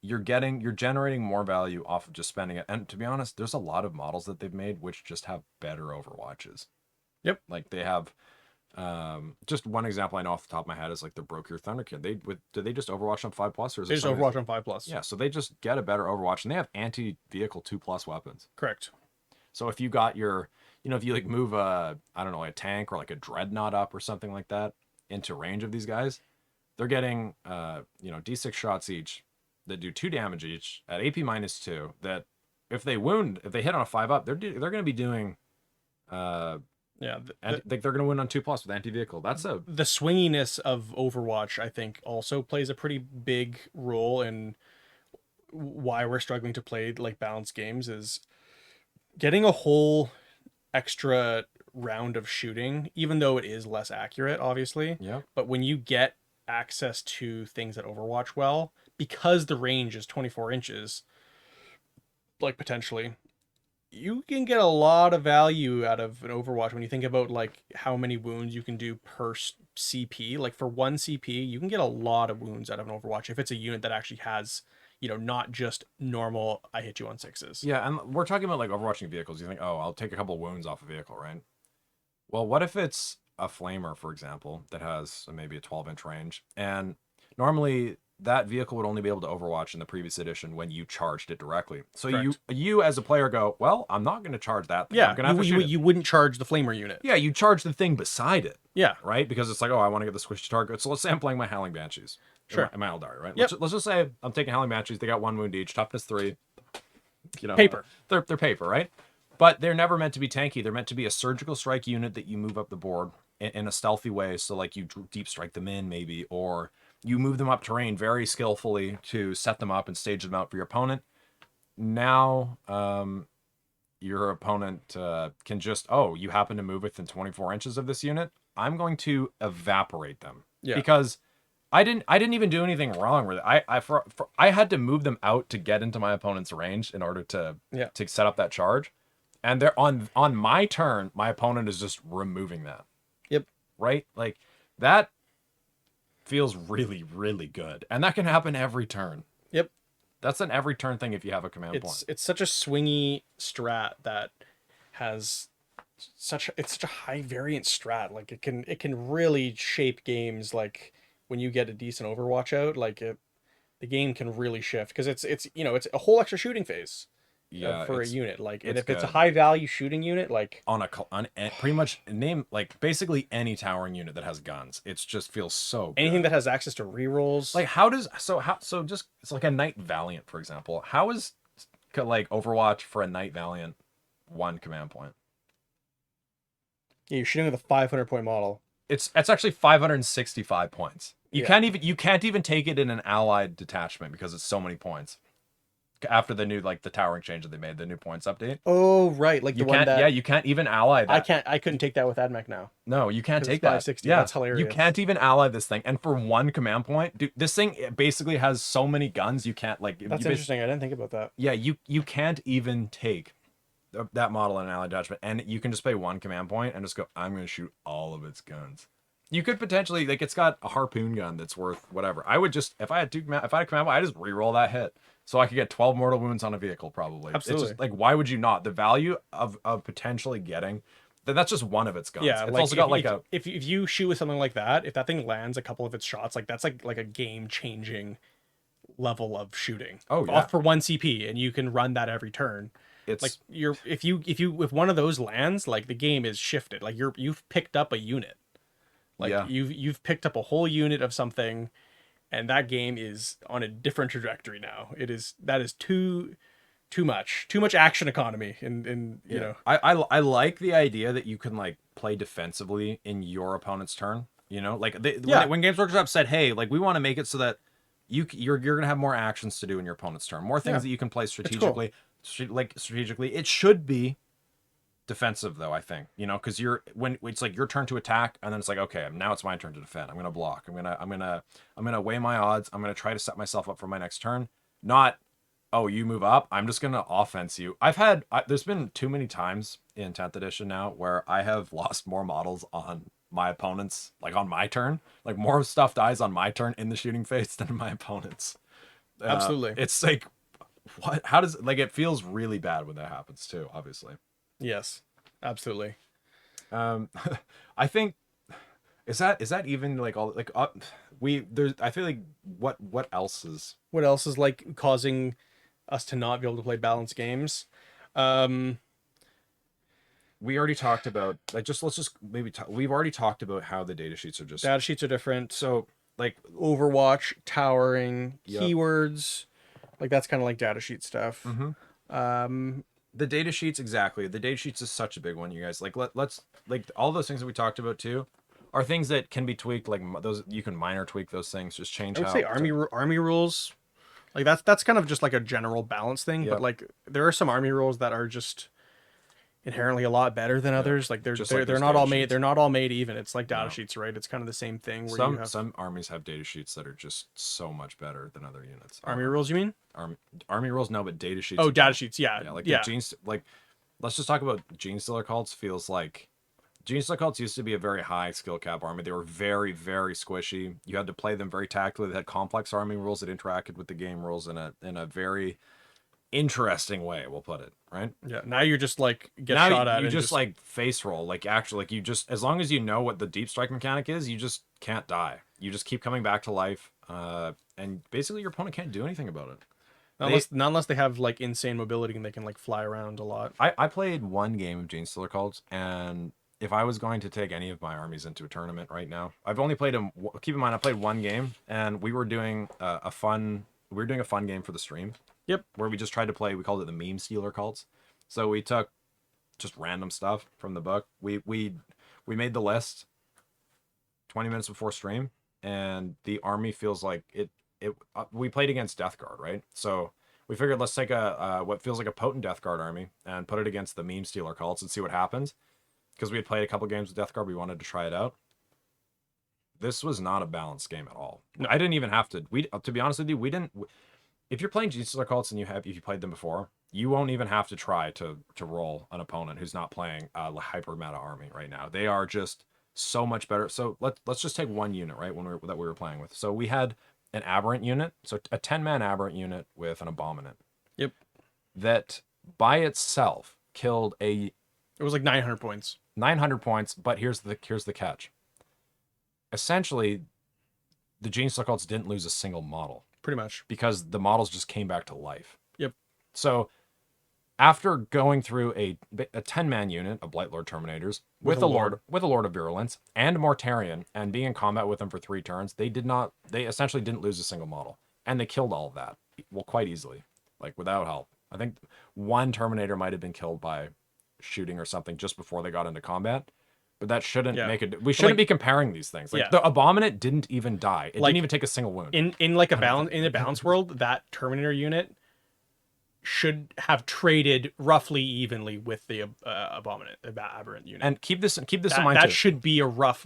you're generating more value off of just spending it. And to be honest, there's a lot of models that they've made which just have better Overwatches. Yep. Like they have just one example I know off the top of my head is like the Broke Your Thunder Kid. Did they just Overwatch on 5+, or is they just Overwatch on 5+? Yeah, so they just get a better Overwatch, and they have anti-vehicle 2+ weapons. Correct. So if you got if you like move a tank or like a dreadnought up or something like that into range of these guys, they're getting D6 shots each that do 2 damage each at AP -2. That if they hit on a 5+, they're going to be doing they're going to win on 2+ with anti-vehicle. That's the swinginess of Overwatch, I think, also plays a pretty big role in why we're struggling to play like balanced games. Is getting a whole extra round of shooting, even though it is less accurate, obviously. Yeah. But when you get access to things that Overwatch well, because the range is 24 inches, like potentially, you can get a lot of value out of an Overwatch when you think about like how many wounds you can do per CP. Like for 1 CP, you can get a lot of wounds out of an Overwatch if it's a unit that actually has, not just normal, I hit you on 6s. Yeah, and we're talking about like Overwatching vehicles. You think, oh, I'll take a couple wounds off a vehicle, right? Well, what if it's a flamer, for example, that has maybe a 12-inch range, and normally that vehicle would only be able to overwatch in the previous edition when you charged it directly. So Correct. you as a player go, well, I'm not going to charge that thing. Yeah, I'm going to have to shoot it. you wouldn't charge the flamer unit. Yeah, you charge the thing beside it. Yeah. Right? Because it's like, oh, I want to get the squishy target. So let's say I'm playing my Howling Banshees. Sure. In my Eldari, right? Yep. Let's just say I'm taking Howling Banshees. They got 1 wound each, toughness 3. Paper. They're paper, right? But they're never meant to be tanky. They're meant to be a surgical strike unit that you move up the board in a stealthy way. So like you deep strike them in maybe, or you move them up terrain very skillfully to set them up and stage them out for your opponent. Now, your opponent can just, oh, you happen to move within 24 inches of this unit. I'm going to evaporate them. Yeah. Because I didn't even do anything wrong with it. I had to move them out to get into my opponent's range in order to set up that charge. And they're on my turn, my opponent is just removing that. Yep. Right? Like that feels really, really good. And that can happen every turn. Yep. That's an every turn thing if you have a command point. It's such a swingy strat that has such a high variant strat. Like it can really shape games. Like when you get a decent Overwatch out, like the game can really shift because it's it's a whole extra shooting phase. For a unit, like, and if it's a high value shooting unit, like on pretty much basically any towering unit that has guns, it just feels so good. Anything that has access to rerolls. Like just it's like a Knight Valiant, for example. How is like Overwatch for a Knight Valiant 1 command point? Yeah, you're shooting with a 500-point model. It's actually 565 points. You can't even take it in an allied detachment because it's so many points. After the new the towering change that they made, the new points update. Oh right, like you can't even ally that. I couldn't take that with AdMech now. No, you can't take that. 560. Yeah, that's hilarious. You can't even ally this thing, and for 1 command point, dude, this thing basically has so many guns you can't That's interesting. I didn't think about that. Yeah, you can't even take that model in an allied detachment, and you can just pay 1 command point and just go, I'm going to shoot all of its guns. You could potentially it's got a harpoon gun that's worth whatever. I would just if I had a command point, I just reroll that hit. So I could get 12 mortal wounds on a vehicle, probably. Absolutely. It's just why would you not? The value of potentially getting that's just one of its guns. Yeah, it's also got if you shoot with something like that, if that thing lands a couple of its shots, that's like a game changing level of shooting. Oh yeah. Off for 1 CP, and you can run that every turn. It's like if one of those lands, like the game is shifted. Like you've picked up a unit. You've picked up a whole unit of something. And that game is on a different trajectory now. That is too much action economy. And you know, I like the idea that you can play defensively in your opponent's turn. You know, when Games Workshop said, hey, we want to make it so that you're gonna have more actions to do in your opponent's turn, more things that you can play strategically. Cool. Strategically, it should be defensive though, I think, because when it's your turn to attack and then it's okay, now it's my turn to defend. I'm gonna block. I'm gonna weigh my odds. I'm gonna try to set myself up for my next turn. Not, oh, you move up, I'm just gonna offense you. There's been too many times in 10th edition now where I have lost more models on my opponents, on my turn. More stuff dies on my turn in the shooting phase than my opponents. Absolutely. It's what? How does it feels really bad when that happens too, obviously. Yes, absolutely. I think is that even all there's I feel what else is causing us to not be able to play balanced games? We already talked about we've already talked about how the data sheets are different. So Overwatch, towering, keywords, that's kind of data sheet stuff. Mm-hmm. The data sheets, exactly. The data sheets is such a big one, you guys. Let's all those things that we talked about too are things that can be tweaked. Those you can minor tweak those things, just change. I would say army rules, that's kind of just a general balance thing. Yep. But there are some army rules that are just inherently a lot better than others. They're not all made. They're not all made even. It's data sheets, right? It's kind of the same thing. Where some armies have data sheets that are just so much better than other units. Army rules, you mean? Army rules, no, but data sheets. Oh, data sheets, yeah. Genes, let's just talk about Gene Stealer cults. Feels like Gene Stealer cults used to be a very high skill cap army. They were very, very squishy. You had to play them very tactically. They had complex army rules that interacted with the game rules in a very interesting way, we'll put it, right? Yeah. Now you're just shot at. You just face roll. Actually, you just, as long as you know what the deep strike mechanic is, you just can't die. You just keep coming back to life, and basically your opponent can't do anything about it. Not unless they have like insane mobility and they can like fly around a lot. I played one game of Genestealer Cults, and if I was going to take any of my armies into a tournament right now, I've only played them. Keep in mind, I played one game, and we were doing a fun. We were doing a fun game for the stream. Yep. Where we just tried to play. We called it the Meme Stealer Cults. So we took just random stuff from the book. We made the list 20 minutes before stream, and the army feels like we played against Death Guard, right? So we figured let's take a what feels like a potent Death Guard army and put it against the Meme Stealer Cults and see what happens. Because we had played a couple games with Death Guard, we wanted to try it out. This was not a balanced game at all. No. I didn't even have to. To be honest with you, we didn't. If you're playing Genestealer Cults and if you played them before, you won't even have to try to roll an opponent who's not playing a hyper meta army right now. They are just so much better. So let's just take one unit, right? That we were playing with. So we had an aberrant unit, so a 10-man aberrant unit with an abominant. Yep. That by itself killed a. It was like 900 points. 900 points, but here's the catch. Essentially, the Genestealer Cults didn't lose a single model. Pretty much. Because the models just came back to life. Yep. So after going through a 10-man unit of Blightlord Terminators with a Lord of Virulence and Mortarion and being in combat with them for 3 turns, they essentially didn't lose a single model. And they killed all of that. Well, quite easily. Like without help. I think one Terminator might have been killed by shooting or something just before they got into combat. But that shouldn't make it. We shouldn't be comparing these things. Like the Abominant didn't even die. It didn't even take a single wound. In like a balance world, that Terminator unit should have traded roughly evenly with the aberrant unit. And keep this in mind that too. Should be a rough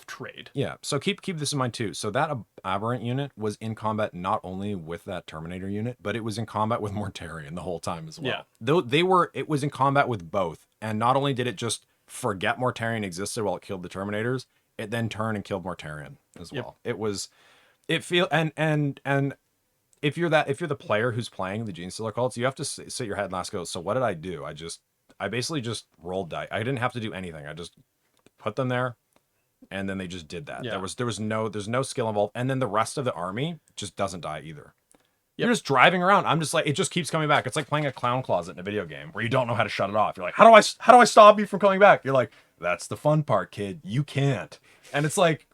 trade. Yeah. So keep this in mind too. So that aberrant unit was in combat not only with that Terminator unit, but it was in combat with Mortarion the whole time as well. Yeah. Though it was in combat with both. And not only did it just forget Mortarion existed while it killed the Terminators, it then turned and killed Mortarion as well. If you're the player who's playing the Genestealer Cults, you have to sit your head and ask, so what did I do? I basically just rolled die. I didn't have to do anything. I just put them there, and then they just did that. Yeah. There's no skill involved, and then the rest of the army just doesn't die either. You're just driving around. I'm just like, it just keeps coming back. It's like playing a clown closet in a video game where you don't know how to shut it off. You're like, how do I stop you from coming back? You're like, that's the fun part, kid. You can't. And it's like,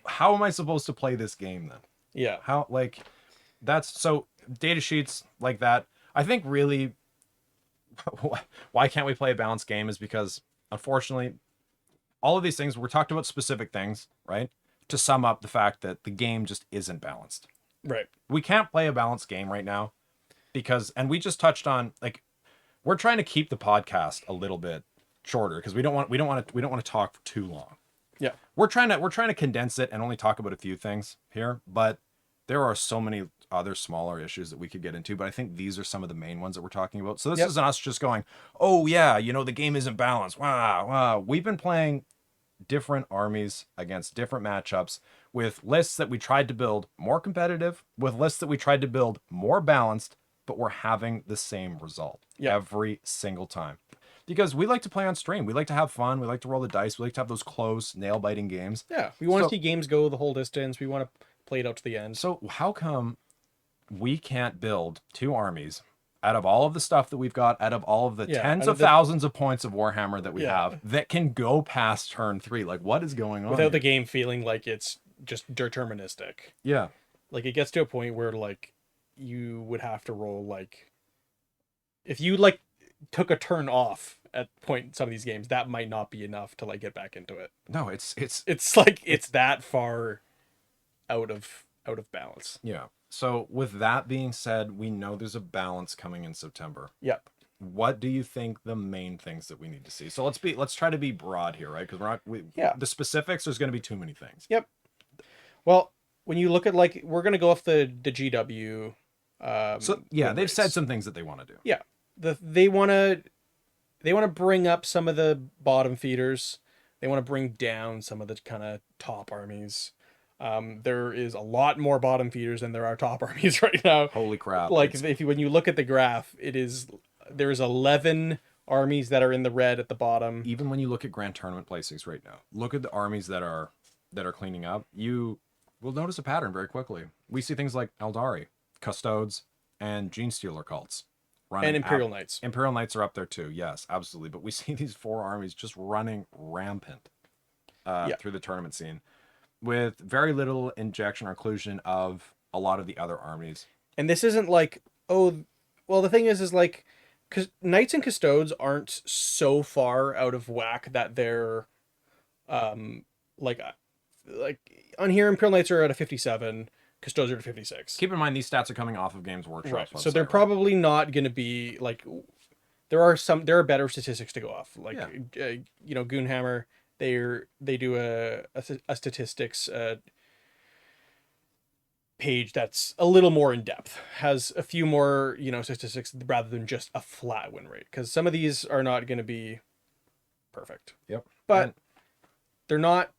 how am I supposed to play this game then? Yeah. How, like, that's so data sheets like that. I think really why can't we play a balanced game is because unfortunately all of these things, we're talking about specific things, right? To sum up the fact that the game just isn't balanced. Right. We can't play a balanced game right now because, and we just touched on, like, we're trying to keep the podcast a little bit shorter because we don't want to talk for too long. Yeah. We're trying to condense it and only talk about a few things here, but there are so many other smaller issues that we could get into, but I think these are some of the main ones that we're talking about. So this isn't us just going, oh yeah, the game isn't balanced. Wow. We've been playing different armies against different matchups with lists that we tried to build more competitive, with lists that we tried to build more balanced, but we're having the same result every single time. Because we like to play on stream. We like to have fun. We like to roll the dice. We like to have those close, nail-biting games. Yeah, we want to see games go the whole distance. We want to play it out to the end. So how come we can't build 2 armies out of all of the stuff that we've got, out of all of the tens of thousands of points of Warhammer that we have, that can go past turn 3? Like, what is going on without here? the game feeling like it's just deterministic? Yeah. Like, it gets to a point where, like, you would have to roll, like... If you, like, took a turn off at point in some of these games, that might not be enough to, like, get back into it. No, it's like, it's that far out of balance. Yeah. So with that being said, we know there's a balance coming in September. Yep. What do you think the main things that we need to see? So let's try to be broad here, right? Because the specifics, there's going to be too many things. Yep. Well, when you look at, like, we're going to go off the GW. They've said some things that they want to do. Yeah. They want to bring up some of the bottom feeders. They want to bring down some of the kind of top armies. There is a lot more bottom feeders than there are top armies right now. Holy crap. Like, when you look at the graph, there's 11 armies that are in the red at the bottom. Even when you look at Grand Tournament placings right now, look at the armies that are that are cleaning up, you will notice a pattern very quickly. We see things like Eldari, Custodes, and Genestealer cults And running. Imperial Knights. Imperial Knights are up there too. Yes, absolutely. But we see these four armies just running rampant Yeah. through the tournament scene with very little injection or inclusion of a lot of the other armies. And this isn't like, oh, well, the thing is like, because Knights and Custodes aren't so far out of whack that they're, like, on here, Imperial Knights are at a 57, Custodes are at a 56. Keep in mind, these stats are coming off of Games Workshops Right. website, So they're right? probably not going to be like, there are better statistics to go off. Like, Goonhammer, they do a statistics page that's a little more in depth, has a few more statistics rather than just a flat win rate, because some of these are not going to be perfect. Yep. But And they're not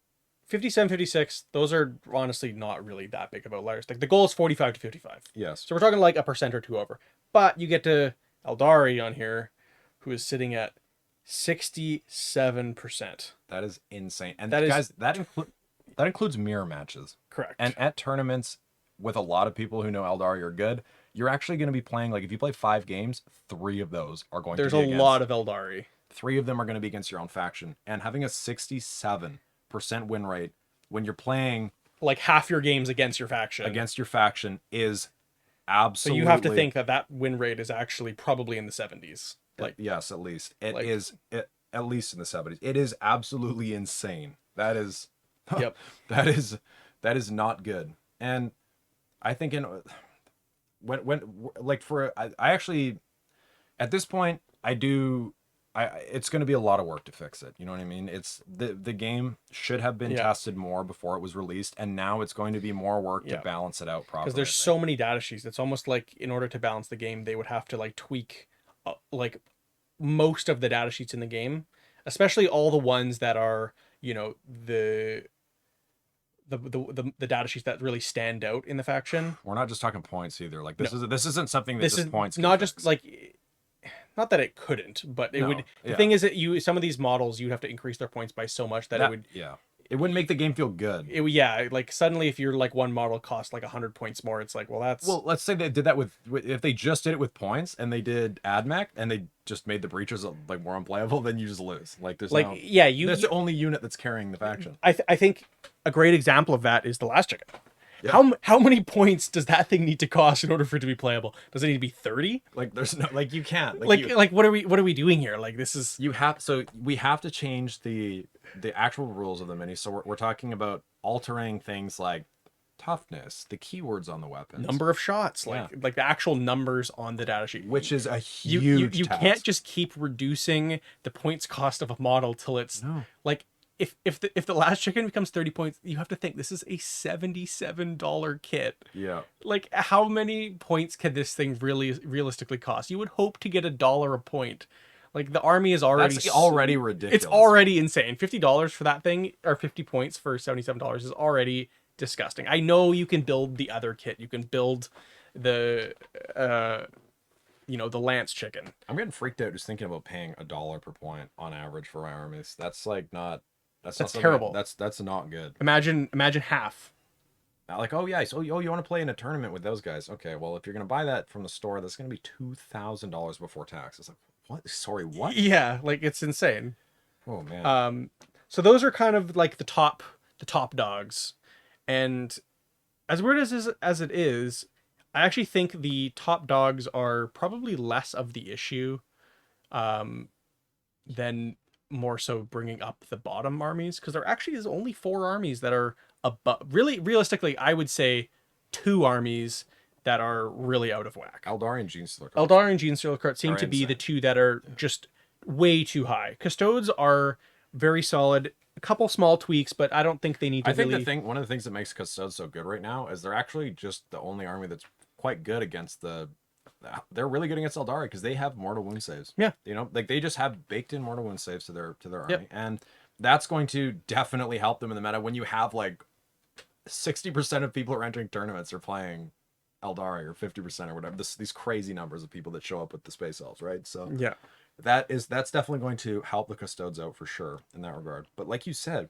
57, 56. Those are honestly not really that big of outliers. Like the goal is 45 to 55. yes, So we're talking like a percent or two over. But you get to Eldari on here, who is sitting at 67%. that is insane. And That is- guys, that includes mirror matches. Correct. And at tournaments with a lot of people who know Eldari are good, you're actually going to be playing, like, if you play 5 games, 3 of those are going there's to be a against, lot of Eldari. 3 of them are going to be against your own faction. And having a 67% win rate when you're playing Like half your games against your faction. against your faction is So absolutely. you have to think that win rate is actually probably in the 70s. Like, yes, at least it like- is at least in the 70s. It is absolutely insane. That is, Yep. that is not good. And I think when like I actually at this point it's going to be a lot of work to fix it. You know what I mean? It's the game should have been tested more before it was released, and now it's going to be more work to balance it out properly. because there's so many data sheets. It's almost like in order to balance the game, they would have to like tweak like most of the data sheets in the game, especially all the ones that are the data sheets that really stand out in the faction. We're not just talking points either. Like this isn't something that This just is points. not can just fix. like, not that it couldn't, but it No, would. The yeah. thing is that some of these models you'd have to increase their points by so much that it would. It wouldn't make the game feel good. Like suddenly if you're like one model costs like 100 points more, it's like, well, that's Well, let's say they did that with if they just did it with points and they did AdMech and they just made the breaches like more unplayable, then you just lose. Like there's like no, you. that's the only unit that's carrying the faction. I think a great example of that is the Last Chicken. Yeah. How many points does that thing need to cost in order for it to be playable? Does it need to be 30? Like there's no like you can't Like what are we doing here? Like this is we have to change the actual rules of the mini. So we're talking about altering things like toughness, the keywords on the weapons, number of shots, like the actual numbers on the data sheet, which is a huge you task. can't just keep reducing the points cost of a model till it's like if the Last Chicken becomes 30 points, you have to think this is a $77 kit. Yeah. Like how many points can this thing really realistically cost? You would hope to get $1 a point. Like the army is That's already ridiculous. It's already insane. $50 for that thing, or 50 points for $77 is already disgusting. I know you can build the other kit. You can build the the Lance Chicken. I'm getting freaked out just thinking about paying $1 per point on average for my armies. That's like not. That's not terrible. That's not good. Imagine half. Like, oh yeah, so you want to play in a tournament with those guys? Okay, well if you're gonna buy that from the store, that's gonna be $2,000 before tax. It's like, what? Sorry, what? Yeah, like it's insane. Oh man. So those are kind of like the top dogs, and as weird as it is, I actually think the top dogs are probably less of the issue, than more so bringing up the bottom armies, because there actually is only 4 armies that are above. Really, realistically, I would say 2 armies that are really out of whack. Eldari and Genestealer. Eldar and Genestealer Cart seem Are to be the insane. 2 that are just way too high. Custodes are very solid. A couple small tweaks, but I don't think they need to I think really... one of the things that makes Custodes so good right now is they're actually just the only army that's quite good against they're really good against Eldari because they have mortal wound saves. Yeah. You know, like they just have baked in mortal wound saves to their army. Yep. And that's going to definitely help them in the meta when you have like 60% of people who are entering tournaments are playing Eldari, or 50% or whatever. These crazy numbers of people that show up with the space elves, right? So Yeah. that's definitely going to help the Custodes out for sure in that regard. But like you said,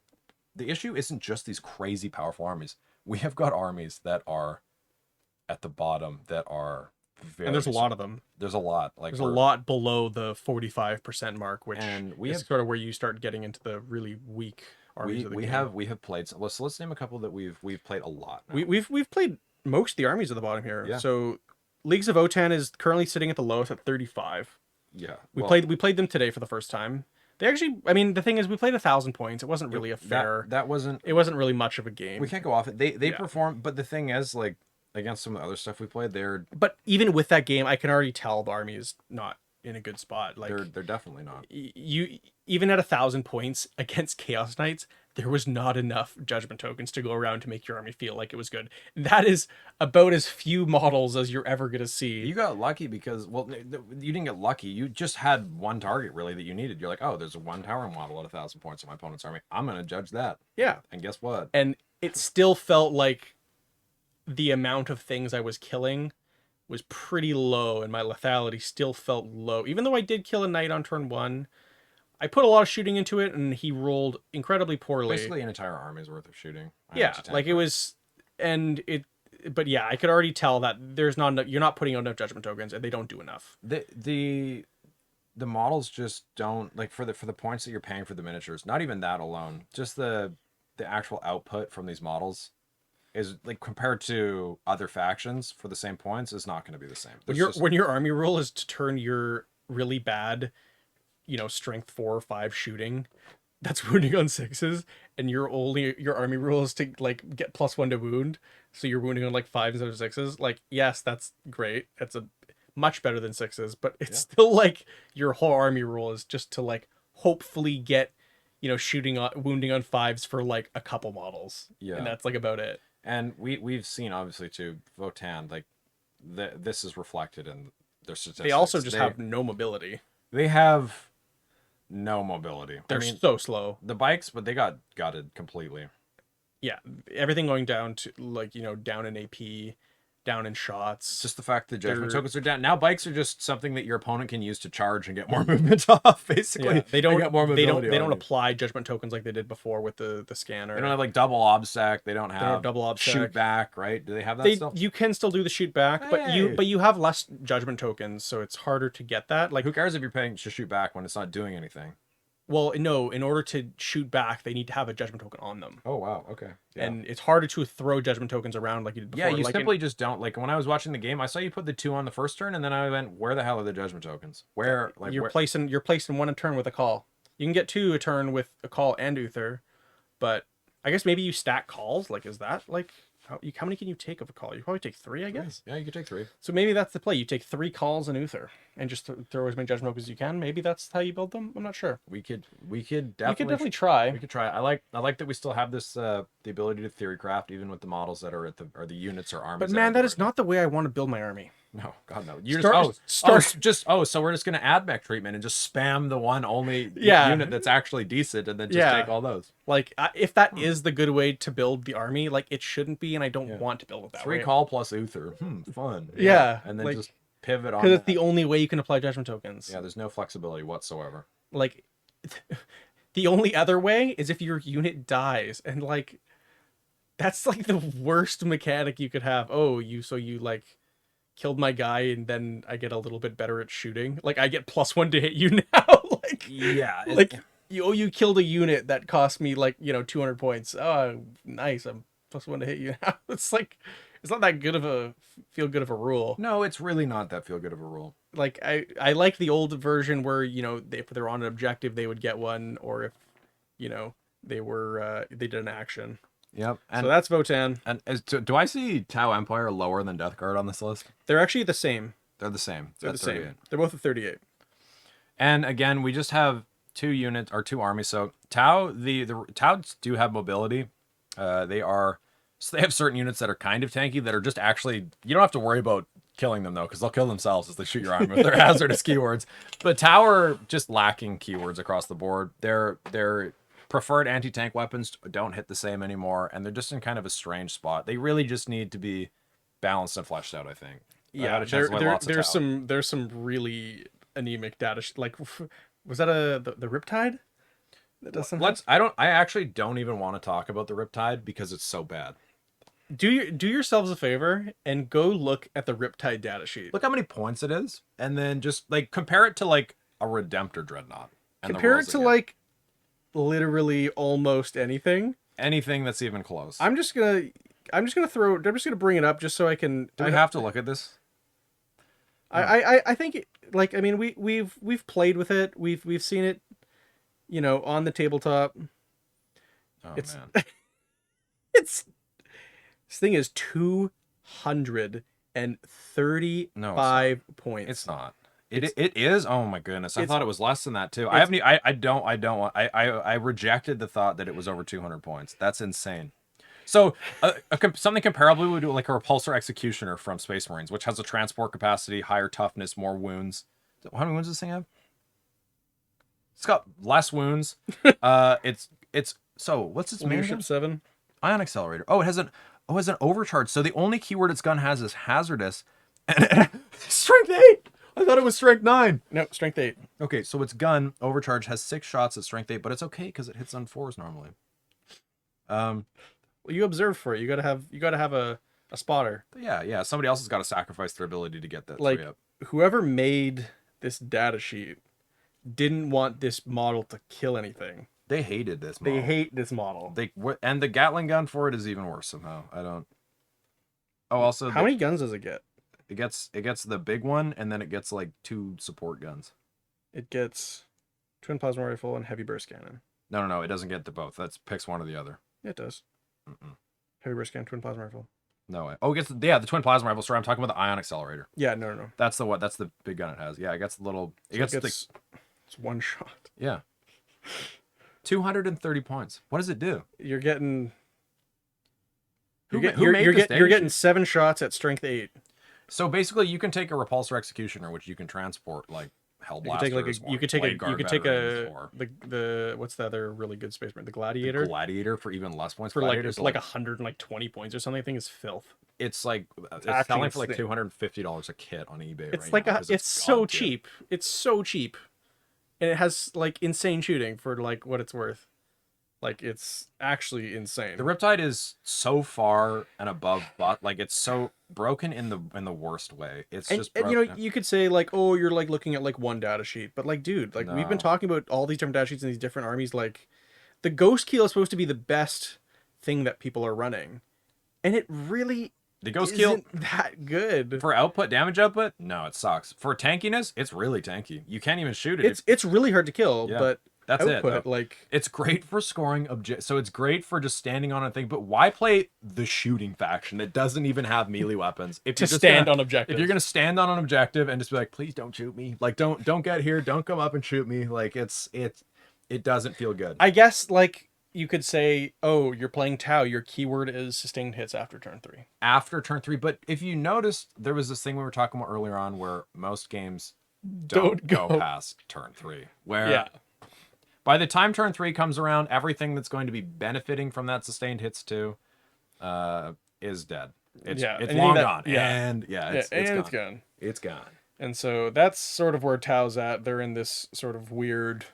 the issue isn't just these crazy powerful armies. We have got armies that are at the bottom that are And there's a very lot of them. there's a lot. Like There's a lot below the 45% mark, which and we is have sort of where you start getting into the really weak armies of the game. we have played. Let's name a couple that we've played a lot now. We've played most of the armies at the bottom here. Yeah. So Leagues of Otan is currently sitting at the lowest at 35. Yeah. We played them today for the first time. They actually, I mean, the thing is, we played 1,000 points. It wasn't really a fair. That wasn't. It wasn't really much of a game. We can't go off it. They Yeah. perform, but the thing is, like against some of the other stuff we played, But even with that game, I can already tell the army is not in a good spot. Like they're definitely not. You even at 1,000 points against Chaos Knights, there was not enough judgment tokens to go around to make your army feel like it was good. That is about as few models as you're ever gonna see. You got lucky because, well, you didn't get lucky. You just had one target really that you needed. You're like, oh, there's a one tower model at 1,000 points in my opponent's army. I'm gonna judge that. Yeah. And guess what? And it still felt like the amount of things I was killing was pretty low, and my lethality still felt low. Even though I did kill a knight on turn 1, I put a lot of shooting into it, and he rolled incredibly poorly. Basically, an entire army's worth of shooting. Yeah, like it was, and it. But yeah, I could already tell that there's not enough, you're not putting out enough judgment tokens, and they don't do enough. The models just don't, like, for the points that you're paying for the miniatures. Not even that alone. Just the actual output from these models is, like, compared to other factions for the same points, is not going to be the same. When your army rule is to turn your really bad, strength 4 or 5 shooting, that's wounding on 6s, and your army rule is to like get +1 to wound, so you're wounding on like 5s instead of 6s. Like, yes, that's great. It's a much better than 6s, but it's still like your whole army rule is just to like hopefully get wounding on 5s for like a couple models. Yeah, and that's like about it. And we've seen, obviously, too, Votan, like, this is reflected in their statistics. They also just have no mobility. They have no mobility. They're so slow. The bikes, but they got gutted completely. Yeah, everything going down to like, down in AP, down in shots. Just the fact that judgment tokens are down. Now bikes are just something that your opponent can use to charge and get more movement off, basically. Yeah, they don't get more mobility. They don't apply judgment tokens like they did before with the scanner. They don't have like double obstack. They don't have double obstack. Shoot back, right? Do they have that still? You can still do the shoot back, Hey. but you have less judgment tokens, so it's harder to get that. Like, who cares if you're paying to shoot back when it's not doing anything? Well, no, in order to shoot back, they need to have a judgment token on them. Oh, wow. Okay. Yeah. And it's harder to throw judgment tokens around like you did before. Yeah, you like simply just don't. Like, when I was watching the game, I saw you put the 2 on the first turn, and then I went, where the hell are the judgment tokens? Where, like, you're placing one a turn with a call. You can get 2 a turn with a call and Uther, but I guess maybe you stack calls. Like, is that like how many can you take of a call? You probably take 3, I guess. Yeah, you could take 3. So maybe that's the play. You take 3 calls and Uther, and just throw as many judgment tokens as you can. Maybe that's how you build them. I'm not sure. We could definitely try. We could try. I like that we still have this the ability to theory craft even with the models that are the units or armies. But man, that is not the way I want to build my army. No, God no. You're so we're just gonna add mech treatment and just spam the one only unit that's actually decent, and then just take all those. Like, if that is the good way to build the army, like, it shouldn't be, and I don't want to build it that way. 3 call plus Uther. Fun. Yeah. And then just pivot on. Because it's the only way you can apply judgment tokens. Yeah, there's no flexibility whatsoever. Like, the only other way is if your unit dies, and like, that's like the worst mechanic you could have. Oh, you like killed my guy, and then I get a little bit better at shooting. Like, I get +1 to hit you now. Like, yeah, like you killed a unit that cost me like 200 points. Oh, nice, I'm +1 to hit you now. It's like, it's not that good of a feel good of a rule. No, it's really not that feel good of a rule. Like, I like the old version where if they're on an objective they would get one, or if they were they did an action. Yep. And so that's Votan. And do I see Tau Empire lower than Death Guard on this list? They're actually the same. They're the same. They're the same. They're both at 38. And again, we just have 2 units or 2 armies. So Tau, the Tau's do have mobility. They have certain units that are kind of tanky that are just actually, you don't have to worry about killing them though, because they'll kill themselves as they shoot your army with their hazardous keywords. But Tau are just lacking keywords across the board. Their preferred anti-tank weapons don't hit the same anymore, and they're just in kind of a strange spot. They really just need to be balanced and fleshed out, I think. Yeah, there's some really anemic data. Like, was that the Riptide? That doesn't Let's. I don't. I actually don't even want to talk about the Riptide because it's so bad. do yourselves a favor and go look at the Riptide data sheet. Look how many points it is, and then just like compare it to like a Redemptor Dreadnought. And the Compare rules it to again. like literally almost anything. Anything that's even close. I'm just gonna bring it up just so I can. Do we have to look at this? I think like I mean we've played with it. We've seen it, you know, on the tabletop. Oh It's man. it's this thing is 235 points. It's not. It is. Oh my goodness! I thought it was less than that too. I haven't. I don't want. I rejected the thought that it was over 200 points. That's insane. So something comparable would do like a repulsor executioner from Space Marines, which has a transport capacity, higher toughness, more wounds. How many wounds does this thing have? It's got less wounds. It's so what's its main Leadership gun? 7. Ion accelerator. Oh, it has an overcharge. So the only keyword its gun has is hazardous. And strength 8. I thought it was strength 9. No, strength 8. Okay, so its gun overcharge has 6 shots at strength 8, but it's okay because it hits on 4s normally. Well, you observed for it. You gotta have a spotter. Yeah. Somebody else has got to sacrifice their ability to get that Like 3 up. whoever made this data sheet didn't want this model to kill anything. They hated this model. They hate this model. And the Gatling gun for it is even worse somehow. I don't. Oh, also how many guns does it get? It gets the big one, and then it gets like 2 support guns. It gets twin plasma rifle and heavy burst cannon. No. It doesn't get the both. That's picks one or the other. Yeah, it does. Mm-mm. Heavy burst cannon, twin plasma rifle. No way. Oh, it gets the twin plasma rifle. Sorry, I'm talking about the ion accelerator. Yeah, no. That's the what? That's the big gun it has. Yeah, it gets the little. It's one shot. Yeah. 230 points. What does it do? You're getting. Who You're made this data getting sheet? 7 shots at strength 8. So basically, you can take a repulsor executioner, which you can transport like hellblasters. You could take veterans, or the what's the other really good space marine? The the gladiator gladiator for even less points. for like Gladiators are 120 points or something. I think is filth. it's actually selling for like insane. $250 a kit on eBay. It's right like now, 'cause it's so god tier. cheap. It's so cheap, and it has like insane shooting for like what it's worth. Like it's actually insane. The Riptide is so far and above, but like it's so broken in the worst way. It's and, just and broken. you know, you could say like, oh, you're like looking at like one data sheet, but like, dude, like we've been No. talking about all these different data sheets in these different armies. Like, the Ghost Keel is supposed to be the best thing that people are running, and it really The Ghost Keel isn't that good. for damage output, no, it sucks. For tankiness, it's really tanky. You can't even shoot it. It's really hard to kill, Yeah, but that's it, output though. like It's great for scoring so it's great for just standing on a thing. But why play the shooting faction that doesn't even have melee weapons? If to you're just stand gonna- on objectives. If you're gonna stand on an objective and just be like, please don't shoot me. Like don't get here. Don't come up and shoot me. Like it doesn't feel good. I guess like you could say, oh, you're playing Tau. Your keyword is sustained hits after turn 3. After turn 3, but if you noticed, there was this thing we were talking about earlier on where most games don't go past turn 3. Where Yeah. by the time turn 3 comes around, everything that's going to be benefiting from that sustained hits too is dead. It's anything long that- gone. yeah. And it's it's gone. gone. It's gone. And so that's sort of where Tau's at. They're in this sort of weird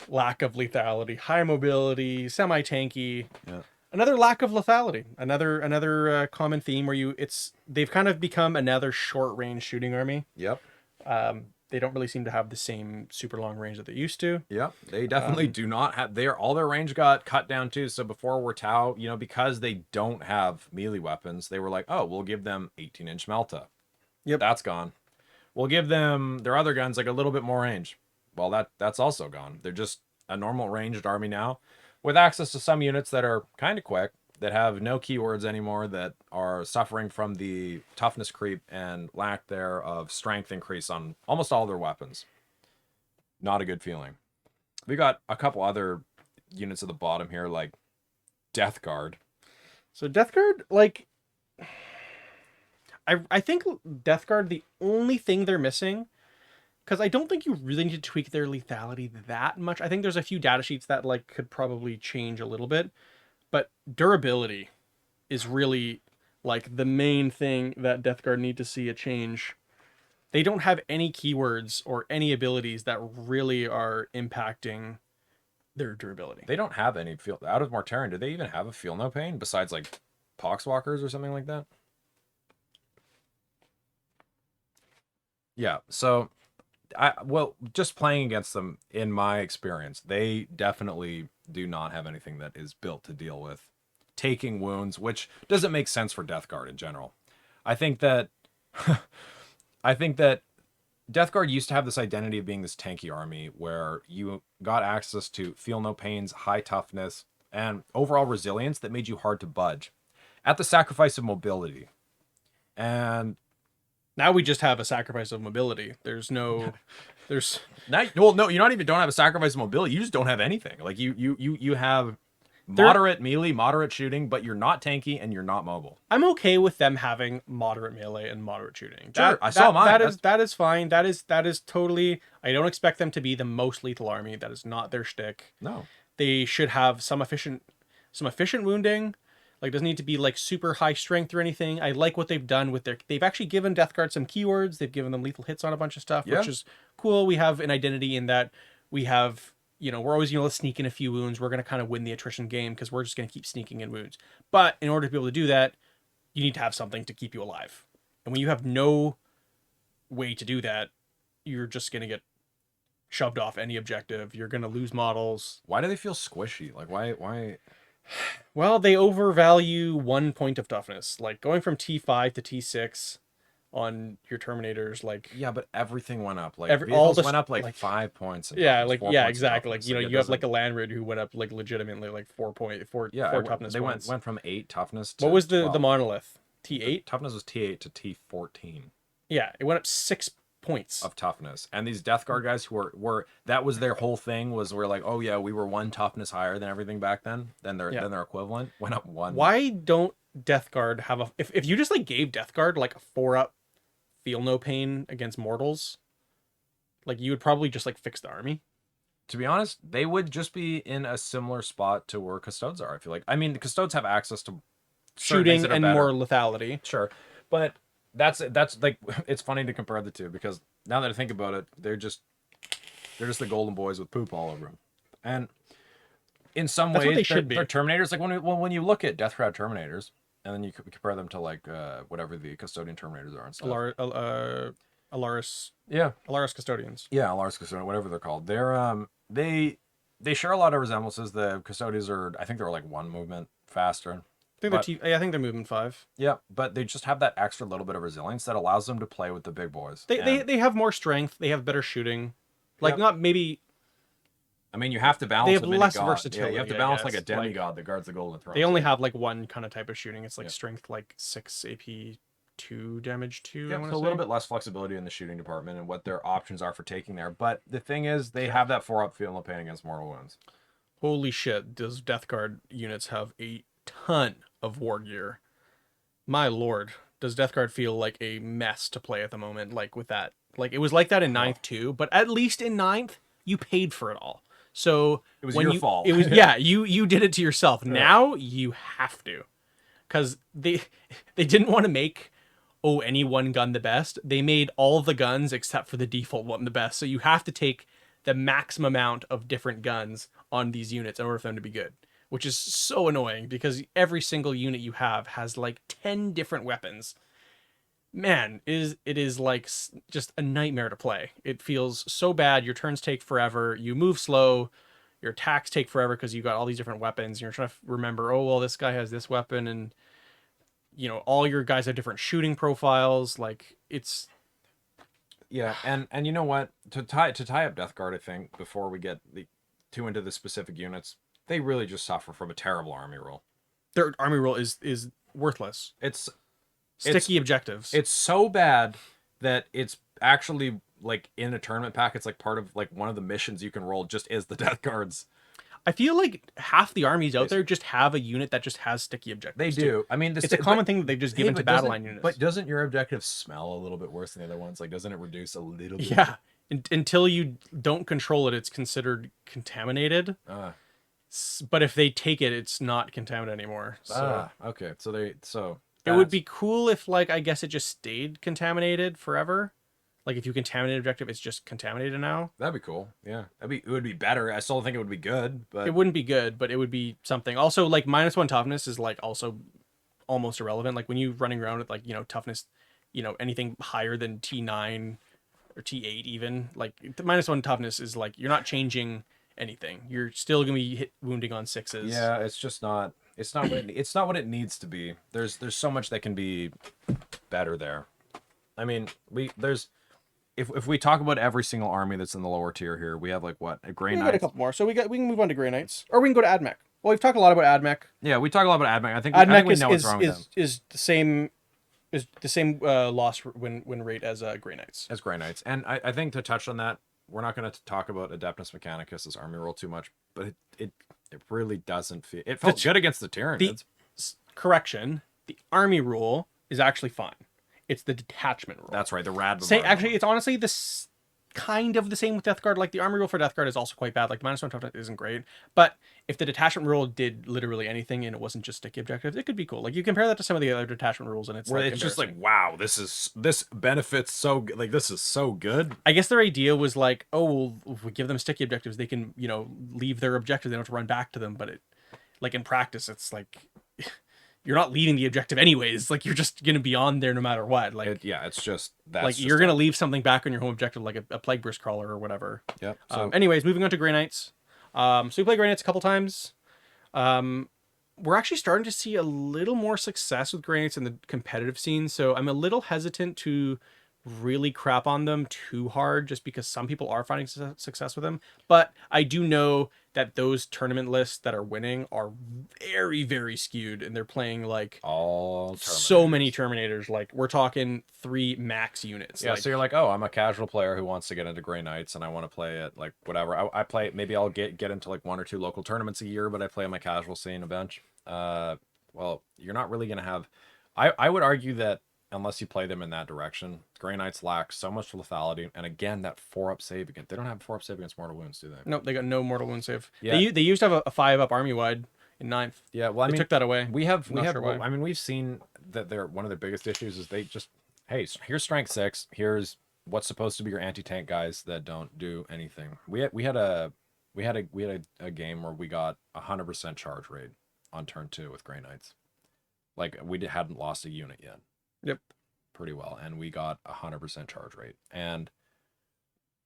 lack of lethality, high mobility, semi-tanky. Yeah. Another lack of lethality. Another common theme where they've kind of become another short-range shooting army. Yep. They don't really seem to have the same super long range that they used to. Yep. They definitely do not have all their range got cut down too. So before were Tau, because they don't have melee weapons, they were like, oh, we'll give them 18-inch Melta. Yep. That's gone. We'll give them their other guns like a little bit more range. Well, that's also gone. They're just a normal ranged army now with access to some units that are kind of quick, that have no keywords anymore, that are suffering from the toughness creep and lack there of strength increase on almost all their weapons. Not a good feeling. We got a couple other units at the bottom here, like Death Guard. So Death Guard, like, I think Death Guard, the only thing they're missing, because I don't think you really need to tweak their lethality that much. I think there's a few data sheets that like could probably change a little bit, but durability is really like the main thing that Death Guard need to see a change. They don't have any keywords or any abilities that really are impacting their durability. They don't have any feel out of Mortarion. Do they even have a feel no pain besides like Poxwalkers or something like that? Yeah. So just playing against them, in my experience, they definitely do not have anything that is built to deal with taking wounds, which doesn't make sense for Death Guard in general. I think that I think that Death Guard used to have this identity of being this tanky army where you got access to feel no pains, high toughness, and overall resilience that made you hard to budge at the sacrifice of mobility. And now we just have a sacrifice of mobility. There's no, there's now, well, no, you not even don't have a sacrifice of mobility. You just don't have anything. Like you have moderate melee, moderate shooting, but you're not tanky and you're not mobile. I'm okay with them having moderate melee and moderate shooting. Sure, I saw mine. That is fine. That is totally. I don't expect them to be the most lethal army. That is not their shtick. No, they should have some efficient wounding. Like, it doesn't need to be like super high strength or anything. I like what they've done with they've actually given Death Guard some keywords. They've given them lethal hits on a bunch of stuff, which is cool. We have an identity in that we have, we're always, let's sneak in a few wounds. We're going to kind of win the attrition game because we're just going to keep sneaking in wounds. But in order to be able to do that, you need to have something to keep you alive. And when you have no way to do that, you're just going to get shoved off any objective. You're going to lose models. Why do they feel squishy? Like, why? Well, they overvalue 1 point of toughness. Like, going from T5 to T6 on your Terminators, like... Yeah, but everything went up. Like, all went up, like 5 points. Yeah, like, yeah, exactly. Like, you have, like, a Landrid who went up, like, legitimately, like, 4 toughness They points. went from 8 toughness to What was the 12. monolith? T8? The toughness was T8 to T14. Yeah, it went up 6 points of toughness. And these Death Guard guys who were that was their whole thing, was we're like, oh yeah, we were 1 toughness higher than everything back then, than their equivalent, went up 1. Why don't Death Guard have a if you just like gave Death Guard like a 4-up feel no pain against mortals, like, you would probably just like fix the army. To be honest, they would just be in a similar spot to where Custodes are. I feel like, I mean, the Custodes have access to shooting and more lethality, sure, but that's like, it's funny to compare the two, because now that I think about it, they're just the golden boys with poop all over them. And in some ways, they're Terminators. Like, when you look at Death Crowd Terminators, and then you compare them to like whatever the Custodian Terminators are and stuff. Alaris. Yeah. Alaris Custodians. Yeah, Alaris Custodian, whatever they're called. They're they share a lot of resemblances. The Custodians are, I think they're like 1 movement faster. I think they're movement 5. Yeah, but they just have that extra little bit of resilience that allows them to play with the big boys. They have more strength. They have better shooting. Like, not maybe. I mean, you have to balance. They have less versatility. Yeah, you have to balance like a demigod that guards the golden throne. They only have like 1 kind of type of shooting. It's like strength, like 6 AP, 2 damage 2. Yeah, so a little bit less flexibility in the shooting department and what their options are for taking there. But the thing is, they have that 4-up feel no pain against mortal wounds. Holy shit! Those Death Guard units have a ton of war gear. My lord, does Death Guard feel like a mess to play at the moment? Like, with that, like, it was like that in 9th too, but at least in 9th you paid for it all. So it was your fault. It was you did it to yourself. Yeah. Now you have to, because they didn't want to make any one gun the best. They made all the guns except for the default one the best. So you have to take the maximum amount of different guns on these units in order for them to be good. Which is so annoying, because every single unit you have has like 10 different weapons. Man, it is like just a nightmare to play. It feels so bad. Your turns take forever. You move slow. Your attacks take forever because you got all these different weapons. And you're trying to remember, oh, well, this guy has this weapon. And, all your guys have different shooting profiles. Like, it's... Yeah, and you know what? To tie up Death Guard, I think, before we get too into the specific units, they really just suffer from a terrible army rule. Their army rule is worthless. It's sticky objectives. It's so bad that it's actually, like, in a tournament pack, it's like part of like one of the missions you can roll just is the Death Guards. I feel like half the armies out there just have a unit that just has sticky objectives. They do. Too. I mean, it's a common thing that they've just given to battle line units. But doesn't your objective smell a little bit worse than the other ones? Like, doesn't it reduce a little bit? Yeah. Until you don't control it, it's considered contaminated. But if they take it, it's not contaminated anymore. So. Okay. So it would be cool if, like, I guess it just stayed contaminated forever. Like if you contaminate an objective, it's just contaminated now. That'd be cool. Yeah, it would be better. I still don't think it would be good, It but wouldn't be good, but it would be something. Also, like -1 toughness is like also almost irrelevant. Like when you running around with like, you know, toughness, you know, anything higher than T9 or T8 even, like the -1 toughness is like you're not changing anything. You're still gonna be wounding on 6s. yeah, it's just not. It's not what it's not what it needs to be. There's so much that can be better there. I mean, there's if we talk about every single army that's in the lower tier here, we have like what a Grey We got Knight. a couple more, so we can move on to Grey Knights, or we can go to AdMech. Well, we've talked a lot about AdMech. Yeah, we talk a lot about AdMech. I think we know what's wrong with them. Is the same loss win rate as Grey Knights. As Grey Knights, and I think to touch on that, we're not going to talk about Adeptus Mechanicus as army rule too much, but it really doesn't feel. It felt good against the Tyranids. Correction: the army rule is actually fine. It's the detachment rule. That's right. The rad. Actually, it's honestly this kind of the same with Death Guard. Like the army rule for Death Guard is also quite bad. Like the -1 toughness isn't great, but if the detachment rule did literally anything and it wasn't just sticky objectives, it could be cool. Like you compare that to some of the other detachment rules, and it's where like it's just like, wow, this benefits so like this is so good. I guess their idea was like, oh, well, if we give them sticky objectives, they can, you know, leave their objective. They don't have to run back to them. But it, like in practice, it's like you're not leaving the objective anyways. Like you're just gonna be on there no matter what. Like it's just that. Like you're gonna leave something back on your home objective, like a plague burst crawler or whatever. Yep. So anyways, moving on to Grey Knights. So we play Grey Knights a couple times. We're actually starting to see a little more success with Grey Knights in the competitive scene. So I'm a little hesitant to really crap on them too hard, just because some people are finding success with them. But I do know that those tournament lists that are winning are very, very skewed, and they're playing like so many Terminators. Like we're talking 3 max units. Yeah, like, so you're like, oh, I'm a casual player who wants to get into Grey Knights, and I want to play it like whatever. I play. Maybe I'll get into like 1 or 2 local tournaments a year, but I play on my casual scene a bunch. Well, you're not really gonna have. I would argue that unless you play them in that direction, Grey Knights lack so much lethality, and again, that 4-up save again. They don't have 4-up save against mortal wounds, do they? Nope, they got no mortal wound save. Yeah. They used to have a 5-up army wide in 9th. Yeah, well, I they mean, took that away. We have. Sure why. I mean, we've seen that one of their biggest issues is they just, hey, here's strength 6. Here's what's supposed to be your anti-tank guys that don't do anything. We had a game where we got 100% charge rate on turn 2 with Grey Knights. Like we hadn't lost a unit yet. Yep. Pretty well, and we got 100% charge rate, and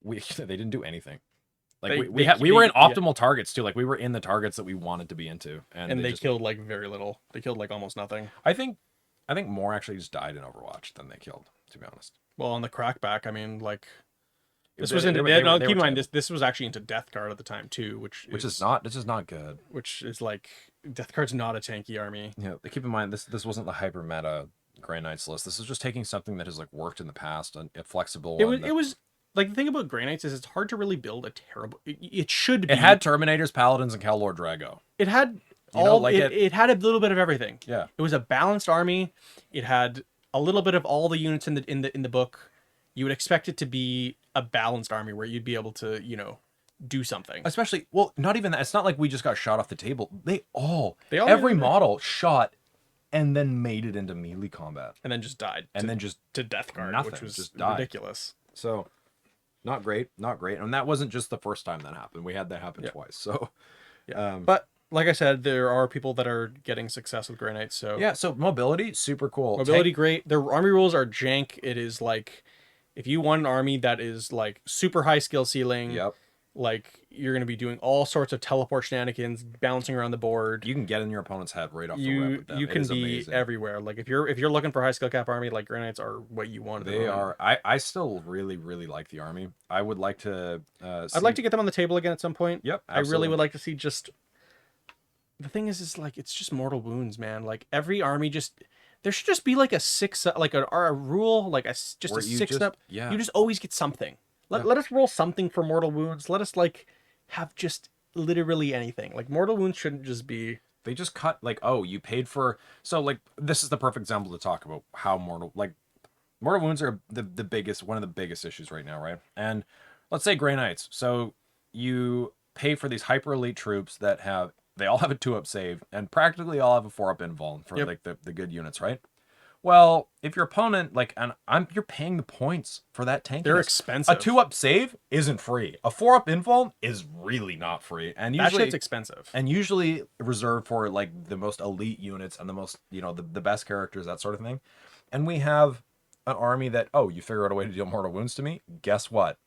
they didn't do anything. Like we were in optimal targets too. Like we were in the targets that we wanted to be into, and they killed like very little. They killed like almost nothing. I think more actually just died in Overwatch than they killed, to be honest. Well, on the crackback, I mean, like this They- was into. they were Keep in mind terrible. this was actually into Death Guard at the time too, which Is not good. Which is like Death Guard's not a tanky army. Yeah, keep in mind this wasn't the hyper meta Grey Knights list. This is just taking something that has like worked in the past and a flexible. It was like the thing about Grey Knights is it's hard to really build a terrible. It should be. It had Terminators, Paladins, and Cal Lord Drago. It had it had a little bit of everything. Yeah, it was a balanced army. It had a little bit of all the units in the book. You would expect it to be a balanced army where you'd be able to, you know, do something. Especially, well, not even that. It's not like we just got shot off the table. They all every model shot and then made it into melee combat. And then just died. And then just to Death Guard, nothing, which was just died. ridiculous. So, not great. And that wasn't just the first time that happened. We had that happen twice. So, yeah. But like I said, there are people that are getting success with Grey Knights. So yeah. So mobility, super cool. Mobility, great. Their army rules are jank. It is like if you want an army that is like super high skill ceiling. Yep. Like you're going to be doing all sorts of teleport shenanigans, bouncing around the board. You can get in your opponent's head right off the rip with them. You can be amazing. Everywhere. Like if you're looking for high skill cap army, like Grey Knights are what you want. They are. I still really like the army. I would like to. I'd like to get them on the table again at some point. Yep. Absolutely. I really would like to see just. The thing is like it's just mortal wounds, man. Like every army just. There should just be like a 6, like a rule, like a 6 up. Yeah. You just always get something. Let us roll something for mortal wounds. Let us like have just literally anything. Like mortal wounds shouldn't just be. They just cut like, oh, you paid for. So like this is the perfect example to talk about how mortal wounds are the biggest, one of the biggest issues right now, right? And let's say Grey Knights. So you pay for these hyper elite troops that they all have a 2-up save and practically all have a 4-up invuln for like the good units, right? Well, if your opponent you're paying the points for that tankiness. They're A expensive. 2-up save isn't free. A 4-up invuln is really not free, and That usually shit's expensive. and usually reserved for like the most elite units and the most the best characters, that sort of thing. And we have an army that, oh, you figure out a way to deal mortal wounds to me. Guess what?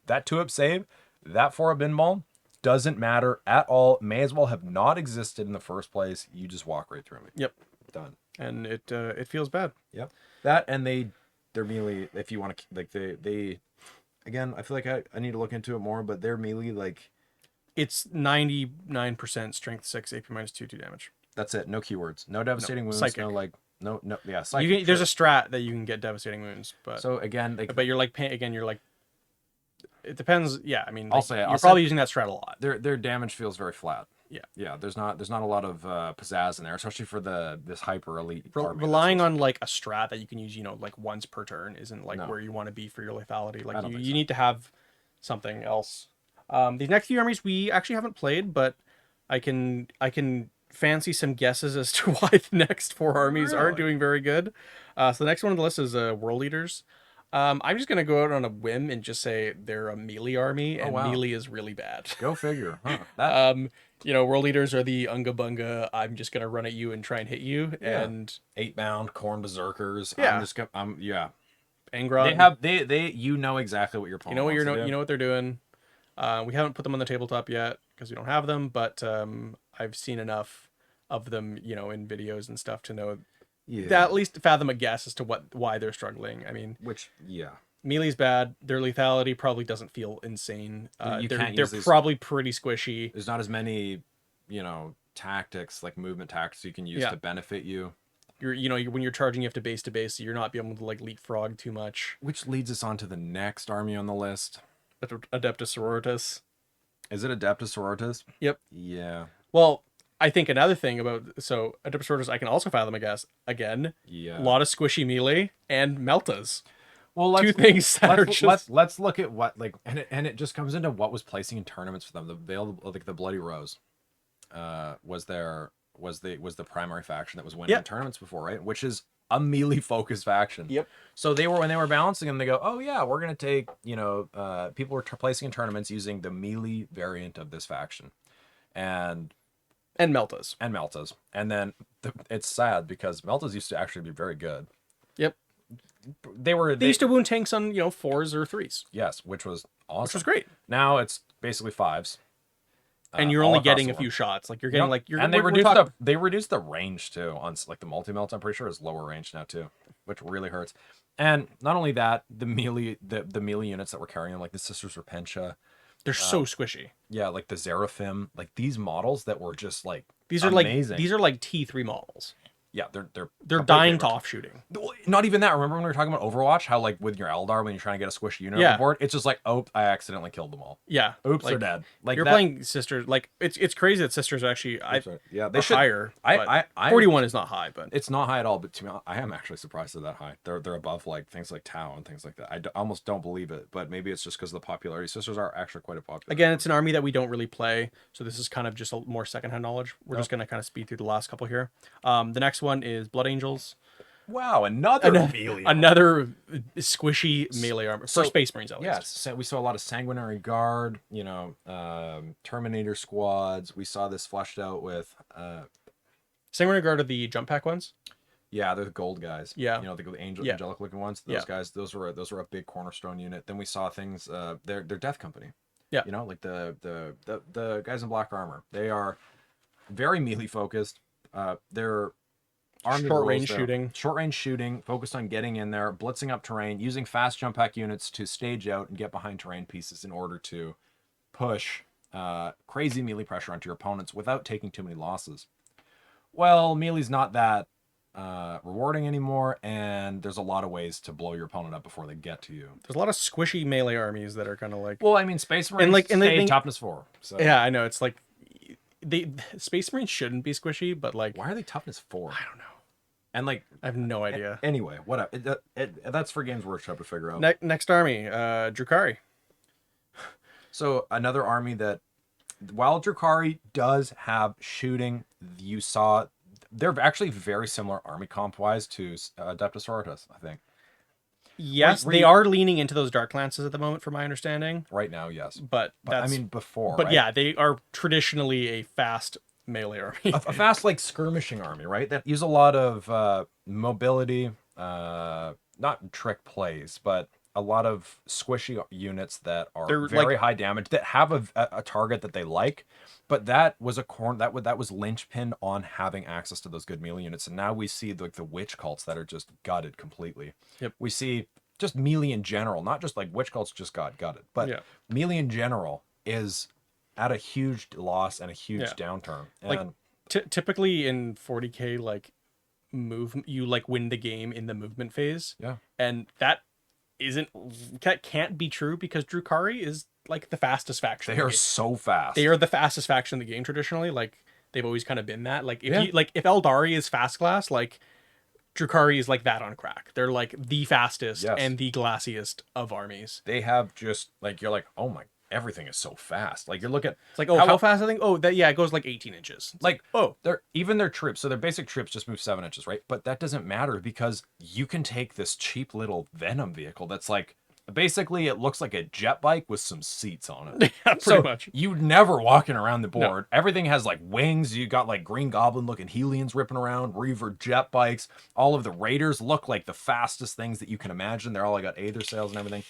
That 2-up save, that 4-up invuln doesn't matter at all. May as well have not existed in the first place. You just walk right through me. Yep. Done. And it feels bad. Yep. That, and they're melee, if you want to, like, they again, I feel like I need to look into it more, but they're melee, like, It's 99% strength 6, AP minus 2 damage. that's it. No keywords. No devastating wounds. psychic. No, like, no, yeah, You psychic. can, there's a strat that you can get devastating wounds, but So again, like, but you're like you're like, it depends. Yeah, I mean, I'll like, say you're I'll probably say using that strat a lot. their damage feels very flat. Yeah. Yeah, there's not a lot of pizzazz in there, especially for this hyper elite army. Relying on like a strat that you can use, like once per turn isn't like No. where you want to be for your lethality. I Like don't you think so. need to have something else. These next few armies we actually haven't played, but I can fancy some guesses as to why the next 4 armies aren't Really? doing very good. So the next one on the list is World Eaters. I'm just gonna go out on a whim and just say they're a melee army, and wow. melee is really bad. Go figure. Huh. That World Eaters are the Unga Bunga. I'm just gonna run at you and try and hit you, Yeah. and 8-bound corn berserkers. Yeah. Yeah. Angrod. They you know exactly what your opponent wants to do. You know what they're doing. We haven't put them on the tabletop yet because we don't have them, but I've seen enough of them, in videos and stuff to know Yeah. that at least fathom a guess as to why they're struggling. I mean, Which, yeah. melee's bad. Their lethality probably doesn't feel insane. You They're can't they're use these- probably pretty squishy. There's not as many, tactics, like movement tactics you can use Yeah. to benefit you. When you're charging, you have to base to base, so you're not be able to like leapfrog too much. Which leads us on to the next army on the list. Adeptus Sororitas. Is it Adeptus Sororitas? Yep. Yeah. Well, I think another thing about Adeptus Sororitas, I can also fathom a guess again. Yeah. A lot of squishy melee and meltas. Well, let's, Two things that are just let's look at what, like, and it just comes into what was placing in tournaments for them. The Veil, like the Bloody Rose, was the primary faction that was winning Yep. in tournaments before, right? Which is a melee focused faction. Yep. So when they were balancing them, they go, oh yeah, we're gonna take, people were placing in tournaments using the melee variant of this faction, and meltas. Meltas, and then it's sad because Meltas used to actually be very good. Yep. They used to wound tanks on 4s or 3s, yes, which was awesome. which was great. Now it's basically 5s. And you're all only across getting the a few board. shots. Like you're getting Yep. like you're and we're talking- they reduced the range too on like the multi melt. I'm pretty sure is lower range now too, which really hurts. And not only that, the melee units that we're carrying them, like the Sisters Repentia, they're so squishy. yeah, like the Seraphim, like these models that were just like These are amazing. like T3 models. Yeah, they're They're complete dying to favorites. off shooting. Not even that. Remember when we were talking about Overwatch? How like with your Eldar, when you're trying to get a squishy unit Yeah. on the board, it's just like, oh, I accidentally killed them all. Yeah. Oops, like, they're dead. Like you're that, playing Sisters. Like it's crazy that Sisters are actually yeah, they should higher. I 41 is not high, but It's not high at all, but to me, I am actually surprised they're that high. They're above like things like Tau and things like that. I almost don't believe it, but maybe it's just because of the popularity. Sisters are actually quite a popular. again, it's an army that we don't really play, so this is kind of just a more secondhand knowledge. We're just gonna kind of speed through the last couple here. The next one is Blood Angels. Wow, another melee. Another squishy melee armor So- for Space Marines at least. Yes, so we saw a lot of Sanguinary Guard, Terminator squads. We saw this fleshed out with, Sanguinary Guard are the jump pack ones. yeah, they're the gold guys. Yeah. The Yeah. angelic looking ones. Those Yeah. guys, those were a big cornerstone unit. Then we saw things. They're Death Company. Yeah. Like the guys in black armor. They are very melee focused. They're army Short rules, range though. shooting. Short range shooting, focused on getting in there, blitzing up terrain, using fast jump pack units to stage out and get behind terrain pieces in order to push crazy melee pressure onto your opponents without taking too many losses. Well, melee's not that rewarding anymore, and there's a lot of ways to blow your opponent up before they get to you. There's a lot of squishy melee armies that are kind of like. Well, I mean, Space Marines and they stay think- toughness 4. So Yeah, I know. It's like Space Marines shouldn't be squishy, but like why are they toughness 4? I don't know. And like, I have no idea. anyway, whatever. That's for Games Workshop to figure out. Next army, Drukhari. So another army that, while Drukhari does have shooting, you saw they're actually very similar army comp wise to Adeptus Sororitas, I think. Yes, they are leaning into those dark lances at the moment, from my understanding. Right now, yes. But I mean, before, But right? yeah, they are traditionally a fast melee army. A fast, like, skirmishing army, right? That use a lot of mobility, not trick plays, but a lot of squishy units that are They're very like, high damage, that have a target that they like. But that was that was linchpin on having access to those good melee units. And now we see like the witch cults that are just gutted completely. yep, We see just melee in general, not just like witch cults just got gutted, but yeah, melee in general is at a huge loss and a huge yeah. downturn. Like And typically in 40k, like you like win the game in the movement phase, yeah, and that can't be true because Drukhari is like the fastest faction. they are so fast. They are the fastest faction in the game traditionally. Like they've always kind of been that. Like Yeah. if Eldari is fast glass, like Drukhari is like that on crack. They're like the fastest Yes. and the glassiest of armies. They have just like, you're like, oh my, everything is so fast. Like you look at It's like, oh, how fast I think? Oh, that, yeah, it goes like 18 inches. It's like, oh, even their troops, so their basic troops just move 7 inches, right? But that doesn't matter because you can take this cheap little Venom vehicle that's like, basically it looks like a jet bike with some seats on it. yeah, pretty So much. you never walking around the board. Everything has like wings. You got like Green Goblin looking Hellions ripping around, Reaver jet bikes. All of the Raiders look like the fastest things that you can imagine. They're all got Aether sails and everything.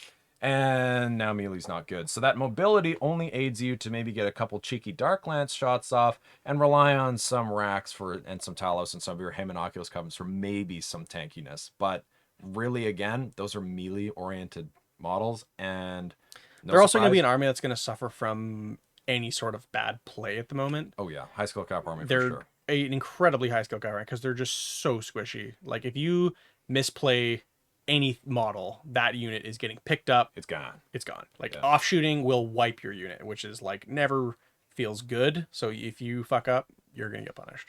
And now melee's not good. So that mobility only aids you to maybe get a couple cheeky Dark Lance shots off and rely on some racks and some Talos and some of your Heminoculus Covens for maybe some tankiness. But really, again, those are melee oriented models, and They're also going to be an army that's going to suffer from any sort of bad play at the moment. Oh yeah, high skill cap army They're for sure. an incredibly high skill guy, right? Because they're just so squishy. Like if you misplay any model, that unit is getting picked up. It's gone. It's gone. Like Yeah. offshooting will wipe your unit, which is like never feels good. So if you fuck up, you're going to get punished.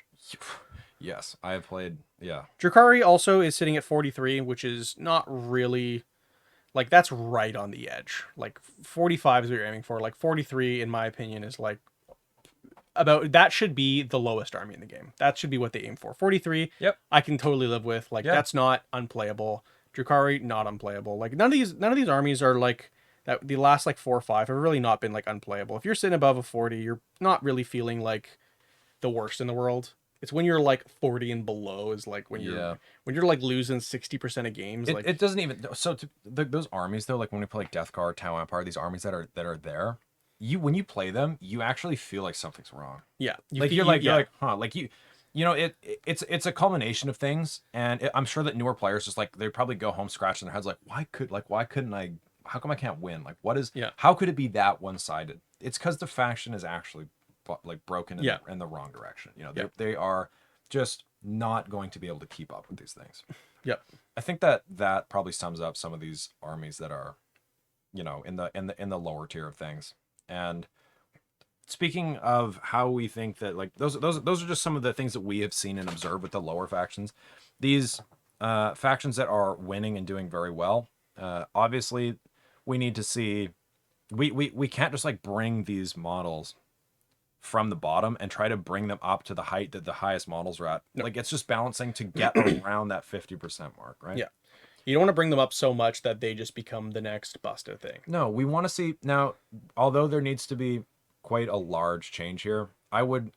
Yes, I have played. Yeah, Drukhari also is sitting at 43, which is not really like that's right on the edge. Like 45 is what you're aiming for. Like 43, in my opinion, is like about that should be the lowest army in the game. That should be what they aim for. 43, Yep. I can totally live with. Like Yeah. that's not unplayable. Drukhari, not unplayable. Like none of these armies are like that. The last like 4 or 5 have really not been like unplayable. If you're sitting above a 40, you're not really feeling like the worst in the world. It's when you're like 40 and below is like when you're like losing 60% of games. Like it doesn't even. So those armies though, like when we play like Death Guard, Tau Empire, these armies that are there, when you play them, you actually feel like something's wrong. yeah, You're like, huh? Like it's a culmination of things, and I'm sure that newer players just like they probably go home scratching their heads like, why couldn't I? How come I can't win? Like, how could it be that one sided? It's because the faction is actually like broken in the wrong direction. They are just not going to be able to keep up with these things. Yep. I think that probably sums up some of these armies that are, in the lower tier of things. And speaking of how we think that like those are just some of the things that we have seen and observed with the lower factions. These factions that are winning and doing very well. Obviously, we need to see. We can't just like bring these models from the bottom and try to bring them up to the height that the highest models are at. No. Like it's just balancing to get around that 50% mark, right? Yeah. You don't want to bring them up so much that they just become the next busted thing. No, we want to see now, although there needs to be quite a large change here, I would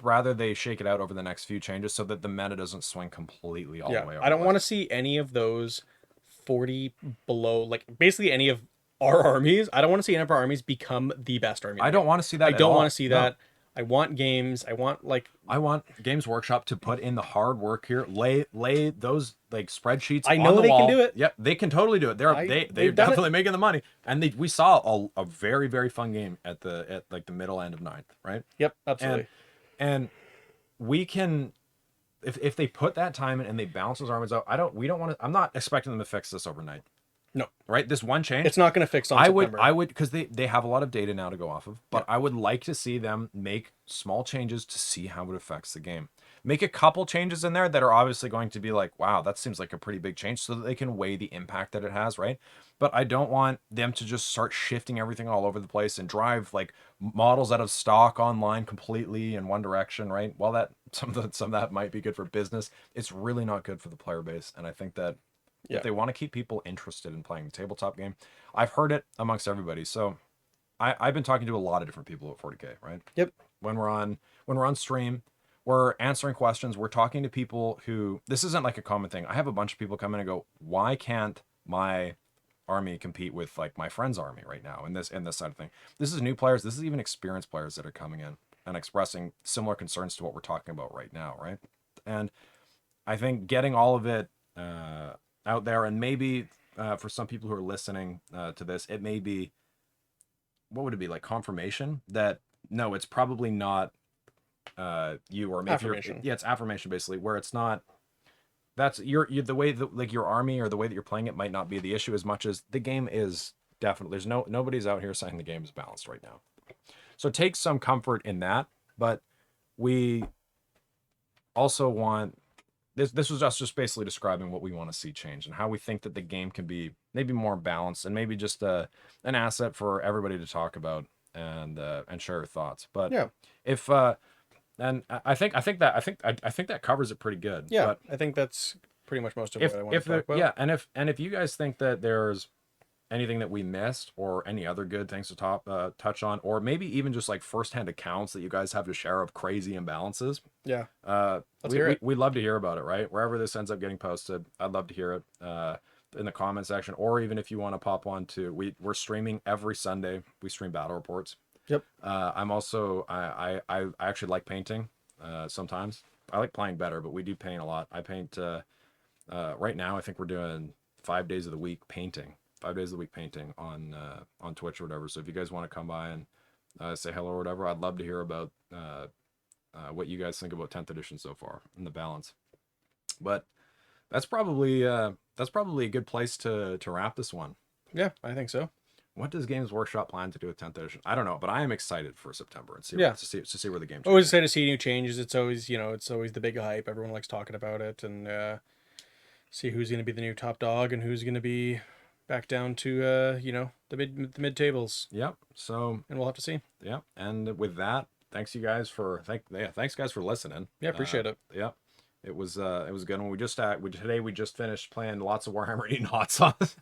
rather they shake it out over the next few changes so that the meta doesn't swing completely all the way over. I don't want to see any of those 40 below, like basically any of our armies. I don't want to see any of our armies become the best army. I don't want to see that. I don't want to see that. I want games. I want Games Workshop to put in the hard work here. Lay those like spreadsheets. I know on the they wall. can do it. Yep, they can totally do it. They're definitely making the money. And we saw a very, very fun game at like the middle end of 9th, right? Yep, absolutely. And we can, if they put that time in and they balance those armies out. We don't want to. I'm not expecting them to fix this overnight. No, right? This one change, it's not going to fix on September. I would, because they have a lot of data now to go off of, but I would like to see them make small changes to see how it affects the game. Make a couple changes in there that are obviously going to be like, wow, that seems like a pretty big change, so that they can weigh the impact that it has, right? But I don't want them to just start shifting everything all over the place and drive like models out of stock online completely in one direction, right? While that some of that might be good for business, it's really not good for the player base. And I think that if they want to keep people interested in playing the tabletop game, I've heard it amongst everybody. So I've been talking to a lot of different people at 40K, right? Yep. When we're on stream, we're answering questions. We're talking to people who, this isn't like a common thing. I have a bunch of people come in and go, why can't my army compete with like my friend's army right now in this side of thing? This is new players. This is even experienced players that are coming in and expressing similar concerns to what we're talking about right now, right? And I think getting all of it out there, and maybe for some people who are listening to this, it may be, what would it be, like confirmation that no, it's probably not you, or maybe Affirmation. it's affirmation basically, where it's not, that's you the way that like your army or the way that you're playing it might not be the issue as much as the game is definitely, there's nobody's out here saying the game is balanced right now. So take some comfort in that, but we also want, this was us just basically describing what we want to see change and how we think that the game can be maybe more balanced and maybe just an asset for everybody to talk about and share your thoughts. But Yeah. if and I think that covers it pretty good. Yeah, But I think that's pretty much most of what I want to talk about. yeah, and if you guys think that there's anything that we missed or any other good things to touch on, or maybe even just like firsthand accounts that you guys have to share of crazy imbalances, Yeah. we'd love to hear about it, right? Wherever this ends up getting posted, I'd love to hear it in the comment section, or even if you want to pop on to, we're streaming every Sunday. We stream battle reports. Yep. I'm also, I actually like painting sometimes. I like playing better, but we do paint a lot. I paint right now. I think we're doing 5 days of the week painting. 5 days of the week painting on Twitch or whatever. So if you guys want to come by and say hello or whatever, I'd love to hear about what you guys think about 10th edition so far and the balance. But that's probably a good place to wrap this one. Yeah, I think so. What does Games Workshop plan to do with 10th edition? I don't know, but I am excited for September and see to see where the game. Always excited to see new changes. It's always the big hype. Everyone likes talking about it, and see who's going to be the new top dog and who's going to be back down to the mid tables. Yep. So, and we'll have to see. Yeah. And with that, thanks guys for listening. Yeah, appreciate it. Yeah. It was good. When we just finished playing lots of Warhammer and eating hot sauce.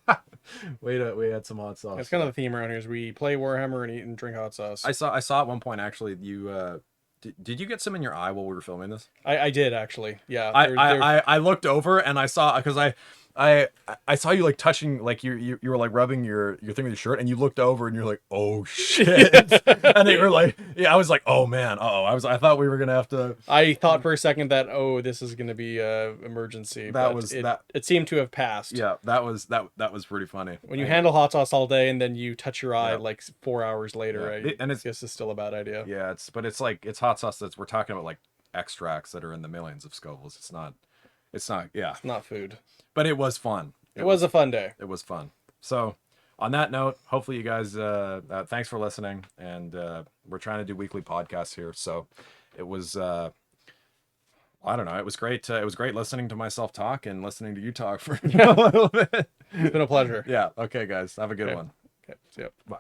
We had some hot sauce. That's kind of the theme around here is we play Warhammer and eat and drink hot sauce. I saw at one point actually you did you get some in your eye while we were filming this? I did actually. Yeah. I looked over and I saw, because I saw you like touching, like you were like rubbing your thing with your shirt, and you looked over and you're like, oh shit. And you were like, yeah, I was like, oh man, I thought we were gonna have to. I thought for a second that this is gonna be a emergency. It seemed to have passed. Yeah, that was pretty funny. When you handle hot sauce all day and then you touch your eye like 4 hours later, I guess it's still a bad idea. Yeah, it's hot sauce we're talking about, like extracts that are in the millions of scovilles. It's not yeah. It's not food. But it was fun. It was a fun day. It was fun. So on that note, hopefully you guys, thanks for listening. And we're trying to do weekly podcasts here. So it was, I don't know. It was great. It was great listening to myself talk and listening to you talk for a little bit. It's been a pleasure. Yeah. Okay, guys. Have a good one. Okay. See ya. Bye.